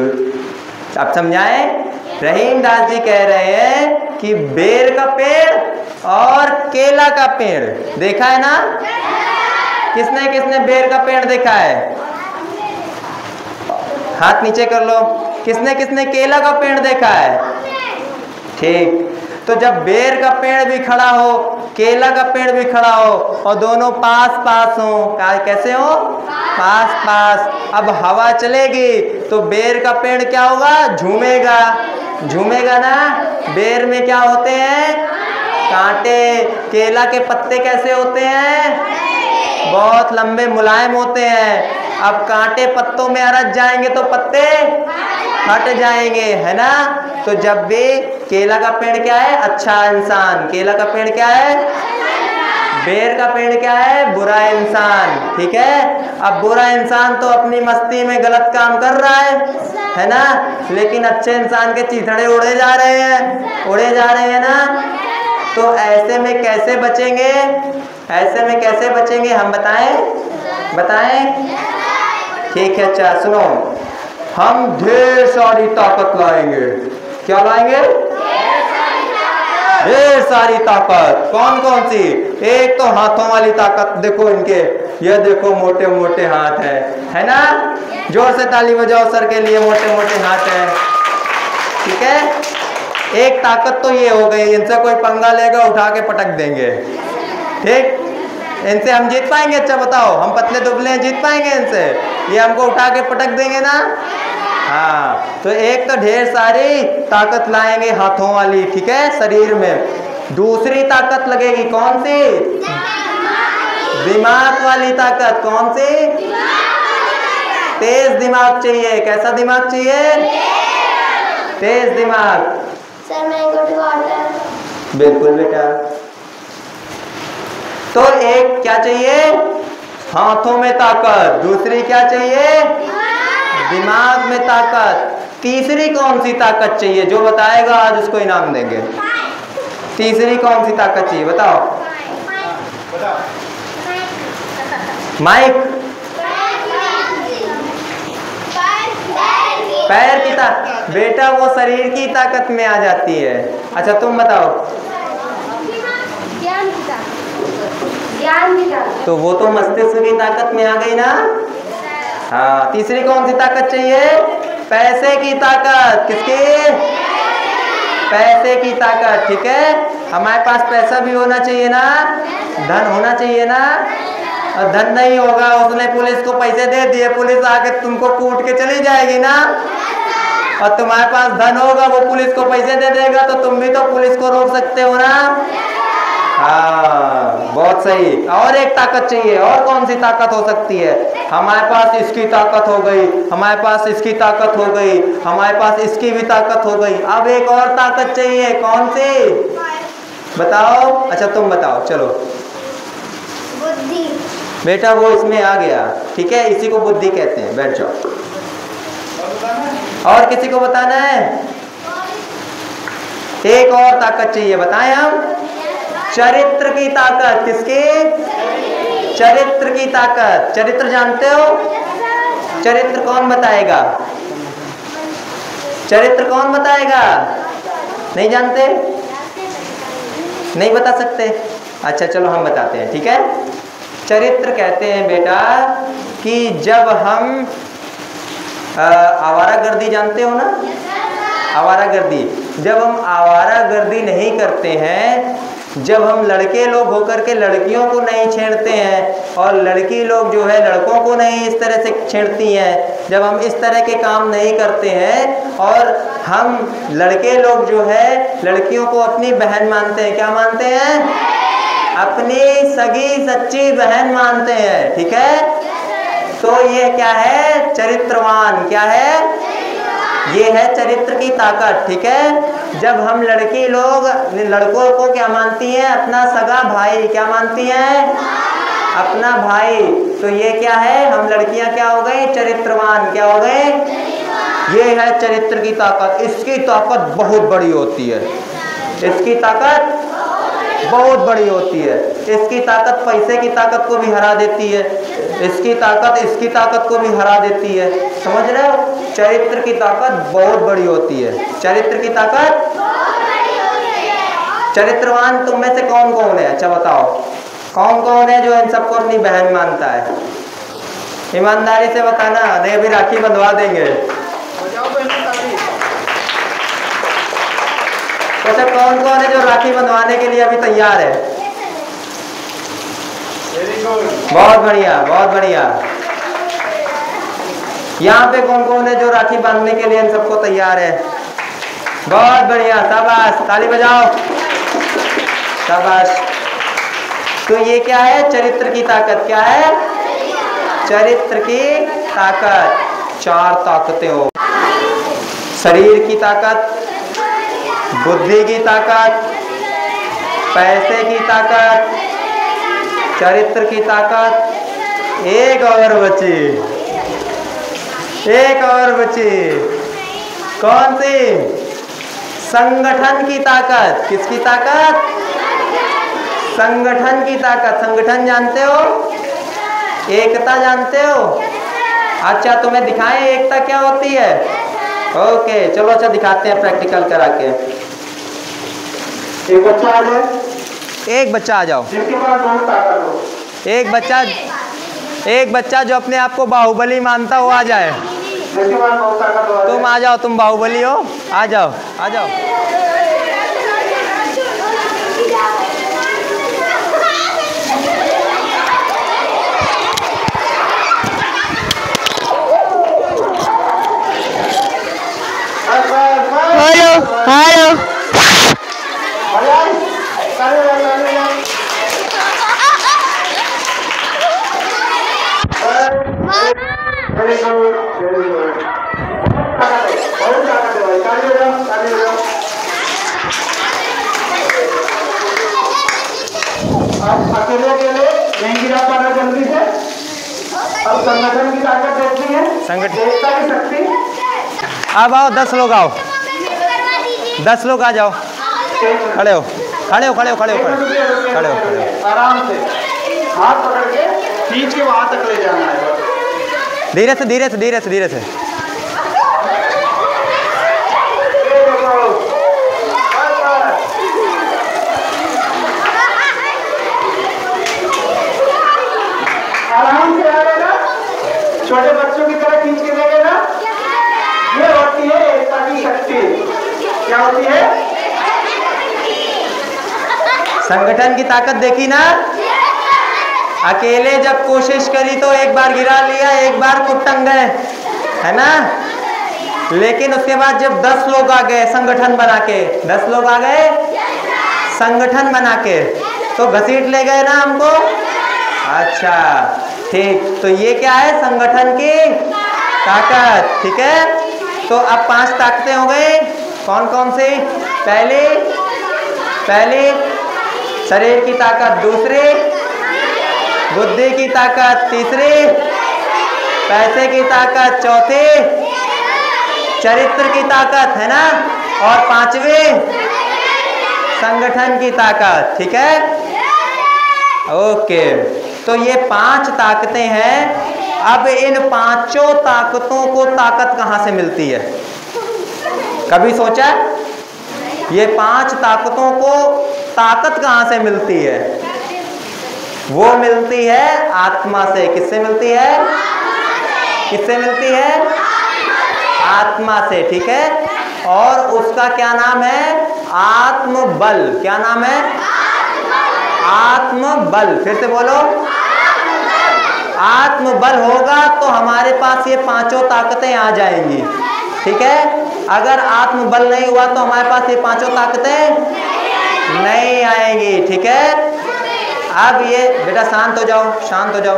अब समझाएं? रहीम दास जी कह रहे हैं कि बेर का पेड़ और केला का पेड़ देखा है ना? किसने किसने बेर का पेड़ देखा है? हाथ नीचे कर लो। किसने किसने केला का पेड़ देखा है? ठीक, तो जब बेर का पेड़ भी खड़ा हो, केला का पेड़ भी खड़ा हो और दोनों पास पास हो, कैसे हो? पास पास। अब हवा चलेगी तो बेर का पेड़ क्या होगा? झूमेगा, झूमेगा ना? बेर में क्या होते हैं? कांटे। केला के पत्ते कैसे होते हैं? बहुत लंबे मुलायम होते हैं। अब कांटे पत्तों में अरज जाएंगे तो पत्ते हट जाएंगे, है ना? तो जब भी केला का पेड़ क्या है? अच्छा इंसान। केला का पेड़ क्या है? बेर का पेड़ क्या है? बुरा इंसान। ठीक है, अब बुरा इंसान तो अपनी मस्ती में गलत काम कर रहा है ना? लेकिन अच्छे इंसान के चीथड़े उड़े जा रहे हैं, उड़े जा रहे हैं ना? तो ऐसे में कैसे बचेंगे? ऐसे में कैसे बचेंगे हम बताएं? बताएं? ठीक है, अच्छा सुनो, हम ढेर सारी ताकत लाएंगे। क्या लाएंगे? ढेर सारी ताकत। कौन कौन सी? एक तो हाथों वाली ताकत, देखो इनके, ये देखो मोटे मोटे हाथ है ना? जोर से ताली बजाओ सर के लिए, मोटे मोटे हाथ है। ठीक है, एक ताकत तो ये हो गई, इनसे कोई पंगा लेगा उठा के पटक देंगे। ठीक, इनसे हम जीत पाएंगे? अच्छा बताओ, हम पतले दुबले हैं, जीत पाएंगे इनसे? ये हमको उठा के पटक देंगे ना? हाँ, तो एक तो ढेर सारी ताकत लाएंगे हाथों वाली, ठीक है, शरीर में। दूसरी ताकत लगेगी कौन सी? दिमाग वाली ताकत। कौन सी? तेज दिमाग चाहिए। कैसा दिमाग चाहिए? तेज दिमाग। Sir mango water. बिल्कुल बेटा। तो एक क्या चाहिए? हाथों में ताकत। दूसरी क्या चाहिए? दिमाग में ताकत। तीसरी कौन सी ताकत चाहिए? जो बताएगा आज उसको इनाम देंगे। तीसरी कौन सी ताकत चाहिए बताओ? माइक। पैर की ताकत बेटा वो शरीर की ताकत में आ जाती है। अच्छा तुम बताओ। ज्ञान की ताकत। तो वो तो मस्तिष्क की ताकत में आ गई ना। हाँ तीसरी कौन सी ताकत चाहिए? पैसे की ताकत। किसकी? पैसे की ताकत। ठीक है, हमारे पास पैसा भी होना चाहिए ना, धन होना चाहिए ना। और धन नहीं होगा, उसने पुलिस को पैसे दे दिए, पुलिस आके तुमको कूट के चली जाएगी ना। और तुम्हारे पास धन होगा, वो पुलिस को पैसे दे देगा, तो तुम भी तो पुलिस को रोक सकते हो ना। हाँ बहुत सही। और एक ताकत चाहिए। और कौन सी ताकत हो सकती है? हमारे पास इसकी ताकत हो गई, हमारे पास इसकी ताकत हो गई, हमारे पास इसकी भी ताकत हो गई। अब एक और ताकत चाहिए। कौन सी बताओ? अच्छा तुम बताओ चलो। बुद्धि। बेटा वो इसमें आ गया। ठीक है, इसी को बुद्धि कहते हैं। बैठ जाओ। और किसी को बताना है? एक और ताकत चाहिए, बताएं हम। चरित्र की ताकत। किसकी? चरित्र की ताकत। चरित्र जानते हो? चरित्र कौन बताएगा? चरित्र कौन बताएगा? नहीं जानते? नहीं बता सकते? अच्छा चलो हम बताते हैं। ठीक है, चरित्र कहते हैं बेटा कि जब हम आवारागर्दी जानते हो ना, आवारागर्दी, जब हम आवारागर्दी नहीं करते हैं, जब हम लड़के लोग होकर के लड़कियों को नहीं छेड़ते हैं और लड़की लोग जो है लड़कों को नहीं इस तरह से छेड़ती हैं, जब हम इस तरह के काम नहीं करते हैं और हम लड़के लोग जो है लड़कियों को अपनी बहन मानते हैं, क्या मानते हैं? अपनी सगी सच्ची बहन मानते हैं। ठीक है, तो ये क्या है? चरित्रवान। क्या है? ये है चरित्र की ताकत। ठीक है, जब हम लड़की लोग लड़कों को क्या मानती हैं? अपना सगा भाई। क्या मानती हैं? अपना भाई। तो ये क्या है? हम लड़कियां क्या हो गए? चरित्रवान। क्या हो गए? ये है चरित्र की ताकत। इसकी ताकत बहुत बड़ी होती है। इसकी ताकत बहुत बड़ी होती है। इसकी ताकत पैसे की ताकत को भी हरा देती है। इसकी ताकत इसकी ताकत को भी हरा देती है। समझ रहे हो? चरित्र की ताकत बहुत बड़ी होती है। चरित्र की ताकत। चरित्रवान तुम में से कौन कौन है? अच्छा बताओ, कौन कौन है जो इन सबको अपनी बहन मानता है? ईमानदारी से बताना, नहीं अभी राखी बंधवा देंगे। अच्छा कौन कौन है जो राखी बंधवाने के लिए अभी तैयार है? बहुत बढ़िया, बहुत बढ़िया। यहाँ पे कौन कौन है जो राखी बांधने के लिए इन सबको तैयार है? बहुत बढ़िया, शाबाश, ताली बजाओ, शाबाश। तो ये क्या है? चरित्र की ताकत। क्या है? चरित्र की ताकत। चार ताकतें हो: शरीर की ताकत, बुद्धि की ताकत, पैसे की ताकत, चरित्र की ताकत। एक और बची, एक और बची। कौन सी? संगठन की ताकत। किसकी ताकत? संगठन की ताकत। संगठन जानते हो? एकता जानते हो? अच्छा तुम्हें दिखाएं एकता क्या होती है? ओके चलो, अच्छा दिखाते हैं प्रैक्टिकल करा के। एक बच्चा आ जाए, एक बच्चा आ जाओ। जिसके पास बहुत ताकत हो। एक बच्चा जो अपने आप को बाहुबली मानता हो आ जाए। जिसके पास बहुत ताकत हो। तुम आ जाओ, तुम बाहुबली हो, आ जाओ, आ जाओ। Hello hello. Very good, very good. बहुत ताकत है भाई, ताली बजाओ, ताली बजाओ। अब अकेले अकेले नहीं गिरा पाना जल्दी से। अब संगठन की ताकत देखती है, एकता की शक्ति। अब आओ 10 लोग आओ, 10 लोग आ जाओ, खड़े हो खड़े हो खड़े हो खड़े हो खड़े हो खड़े हो। आराम से हाथ पकड़ के खींच के वहां तक ले जाना है। धीरे से धीरे से धीरे से धीरे से। आराम से आ लेना, छोटे बच्चों की तरह खींच के ले लेना। ये होती है एकता की शक्ति। क्या होती है? संगठन की ताकत देखी ना। अकेले जब कोशिश करी तो एक बार गिरा लिया, एक बार कुटंग गए, है ना। लेकिन उसके बाद जब 10 लोग आ गए संगठन बना के, 10 लोग आ गए संगठन बना के, तो घसीट ले गए ना हमको। अच्छा ठीक, तो ये क्या है? संगठन की ताकत। ठीक है, तो अब 5 ताकतें हो गई। कौन कौन सी? पहली शरीर की ताकत, दूसरी बुद्धि की ताकत, तीसरी पैसे की ताकत, चौथी चरित्र की ताकत, है ना, और 5वीं संगठन की ताकत। ठीक है, ओके। तो ये 5 ताकतें हैं। अब इन 5 ताकतों को ताकत कहाँ से मिलती है? कभी सोचा? ये 5 ताकतों को ताकत कहाँ से मिलती है? वो मिलती है आत्मा से। किससे मिलती है? किससे मिलती है? आत्मा से। ठीक है, और उसका क्या नाम है? आत्मबल। क्या नाम है? आत्मबल। फिर से बोलो, आत्मबल होगा तो हमारे पास ये 5 ताकतें आ जाएंगी। ठीक है, अगर आत्मबल नहीं हुआ तो हमारे पास ये 5 ताकतें नहीं आएंगी। ठीक है, अब ये बेटा शांत हो जाओ, शांत हो जाओ,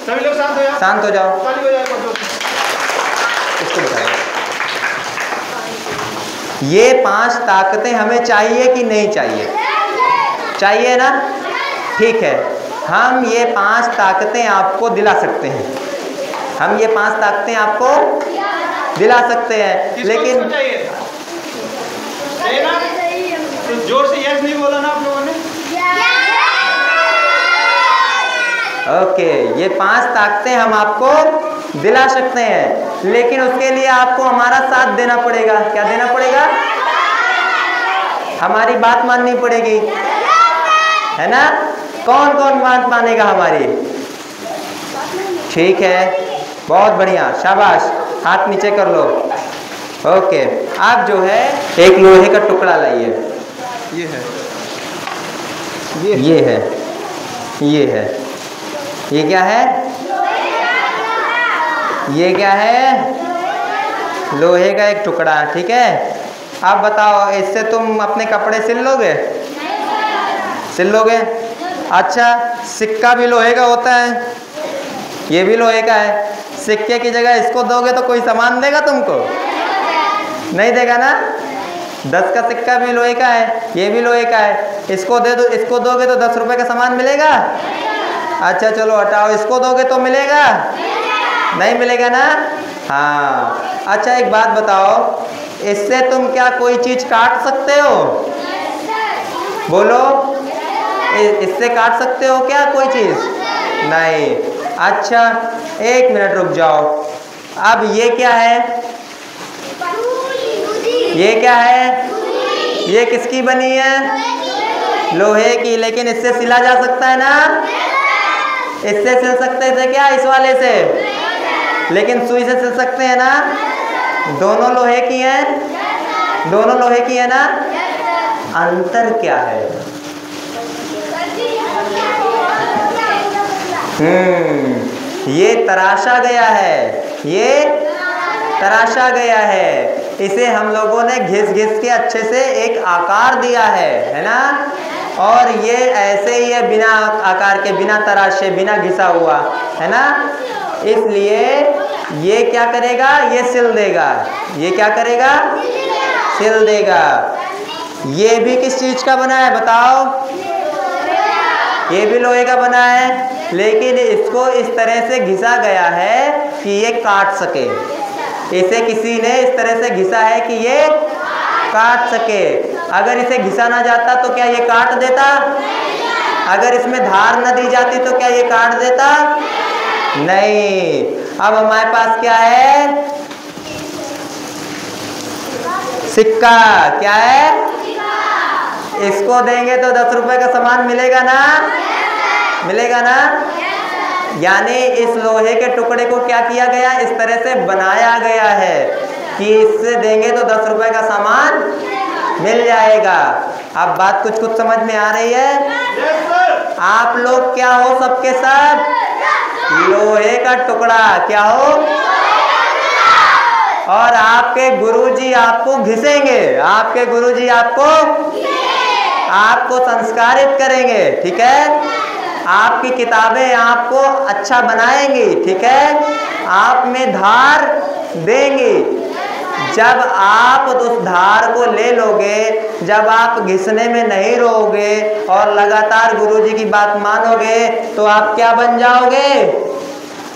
सभी लोग शांत हो जाओ, शांत हो जाओ। इसको बताओ, ये 5 ताकतें हमें चाहिए कि नहीं चाहिए? चाहिए ना। ठीक है, हम ये 5 ताकतें आपको दिला सकते हैं। हम ये 5 ताकतें आपको दिला सकते हैं, लेकिन तो जोर से यस नहीं बोला ना आप लोगों ने। ओके, ये 5 ताकतें हम आपको दिला सकते हैं, लेकिन उसके लिए आपको हमारा साथ देना पड़ेगा। क्या देना पड़ेगा? हमारी बात माननी पड़ेगी, है ना। कौन कौन बात मानेगा हमारी? ठीक है, बहुत बढ़िया, शाबाश, हाथ नीचे कर लो। ओके, आप जो है एक लोहे का टुकड़ा लाइए। ये है, ये है, ये है, ये क्या है? ये क्या है? लोहे का एक टुकड़ा। ठीक है, अब बताओ, इससे तुम अपने कपड़े सिल लोगे? सिल लोगे? अच्छा, सिक्का भी लोहे का होता है, ये भी लोहे का है। सिक्के की जगह इसको दोगे तो कोई सामान देगा तुमको? नहीं देगा ना। 10 का सिक्का भी लोहे का है, ये भी लोहे का है। इसको दे दो, इसको दोगे तो 10 रुपए का सामान मिलेगा? अच्छा चलो हटाओ, इसको दोगे तो मिलेगा? नहीं मिलेगा ना। हाँ, अच्छा एक बात बताओ, इससे तुम क्या कोई चीज काट सकते हो? बोलो, इससे काट सकते हो क्या कोई चीज? नहीं। अच्छा एक मिनट रुक जाओ, अब ये क्या है? ये क्या है? ये किसकी बनी है? लोहे की, लेकिन इससे सिला जा सकता है ना। इससे सिल सकते थे क्या? इस वाले से, लेकिन सुई से सिल सकते हैं ना। दोनों लोहे की हैं, दोनों लोहे की है ना। अंतर क्या है? ये तराशा गया है, ये तराशा गया है। इसे हम लोगों ने घिस घिस के अच्छे से एक आकार दिया है ना। और ये ऐसे ही है, बिना आकार के, बिना तराशे, बिना घिसा हुआ, है ना। इसलिए ये क्या करेगा, ये सिल देगा। ये क्या करेगा, सिल देगा। ये भी किस चीज का बना है बताओ, ये भी लोहे का बना है, लेकिन इसको इस तरह से घिसा गया है कि ये काट सके। इसे किसी ने इस तरह से घिसा है कि ये काट सके। अगर इसे घिसा ना जाता तो क्या ये काट देता? अगर इसमें धार न दी जाती तो क्या ये काट देता? नहीं। अब हमारे पास क्या है, सिक्का। क्या है, इसको देंगे तो 10 रुपए का सामान मिलेगा ना, मिलेगा ना। यानी इस लोहे के टुकड़े को क्या किया गया, इस तरह से बनाया गया है कि इससे देंगे तो 10 रुपए का सामान मिल जाएगा। अब बात कुछ कुछ समझ में आ रही है? आप लोग क्या हो, सबके सब लोहे का टुकड़ा। क्या हो? और आपके गुरुजी आपको घिसेंगे, आपके गुरुजी आपको संस्कारित करेंगे। ठीक है, आपकी किताबें आपको अच्छा बनाएंगी। ठीक है, आप में धार देंगी। जब आप उस धार को ले लोगे, जब आप घिसने में नहीं रहोगे और लगातार गुरुजी की बात मानोगे, तो आप क्या बन जाओगे,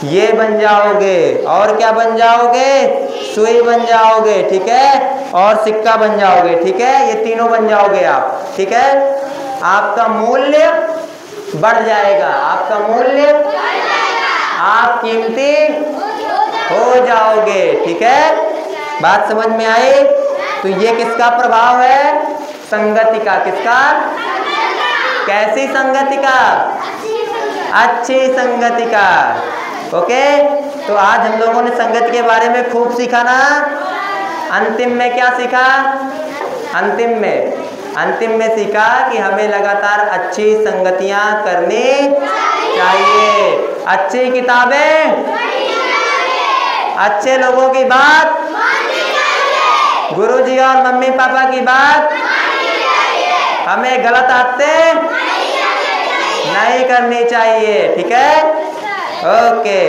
ये बन जाओगे। और क्या बन जाओगे, सुई बन जाओगे। ठीक है, और सिक्का बन जाओगे। ठीक है, ये तीनों बन जाओगे आप। ठीक है, आपका मूल्य बढ़ जाएगा, आपका मूल्य, आप कीमती हो जाओगे। ठीक है, बात समझ में आई? तो ये किसका प्रभाव है, संगति का। किसका? कैसी संगति का? अच्छी संगति का। ओके, तो आज हम लोगों ने संगति के बारे में खूब सीखा ना। अंतिम में क्या सीखा, अंतिम में सीखा कि हमें लगातार अच्छी संगतियां करनी चाहिए, अच्छी किताबें, अच्छे लोगों की बात, गुरुजी और मम्मी पापा की बात, हमें गलत आदतें नहीं करनी चाहिए। ठीक है, ओके।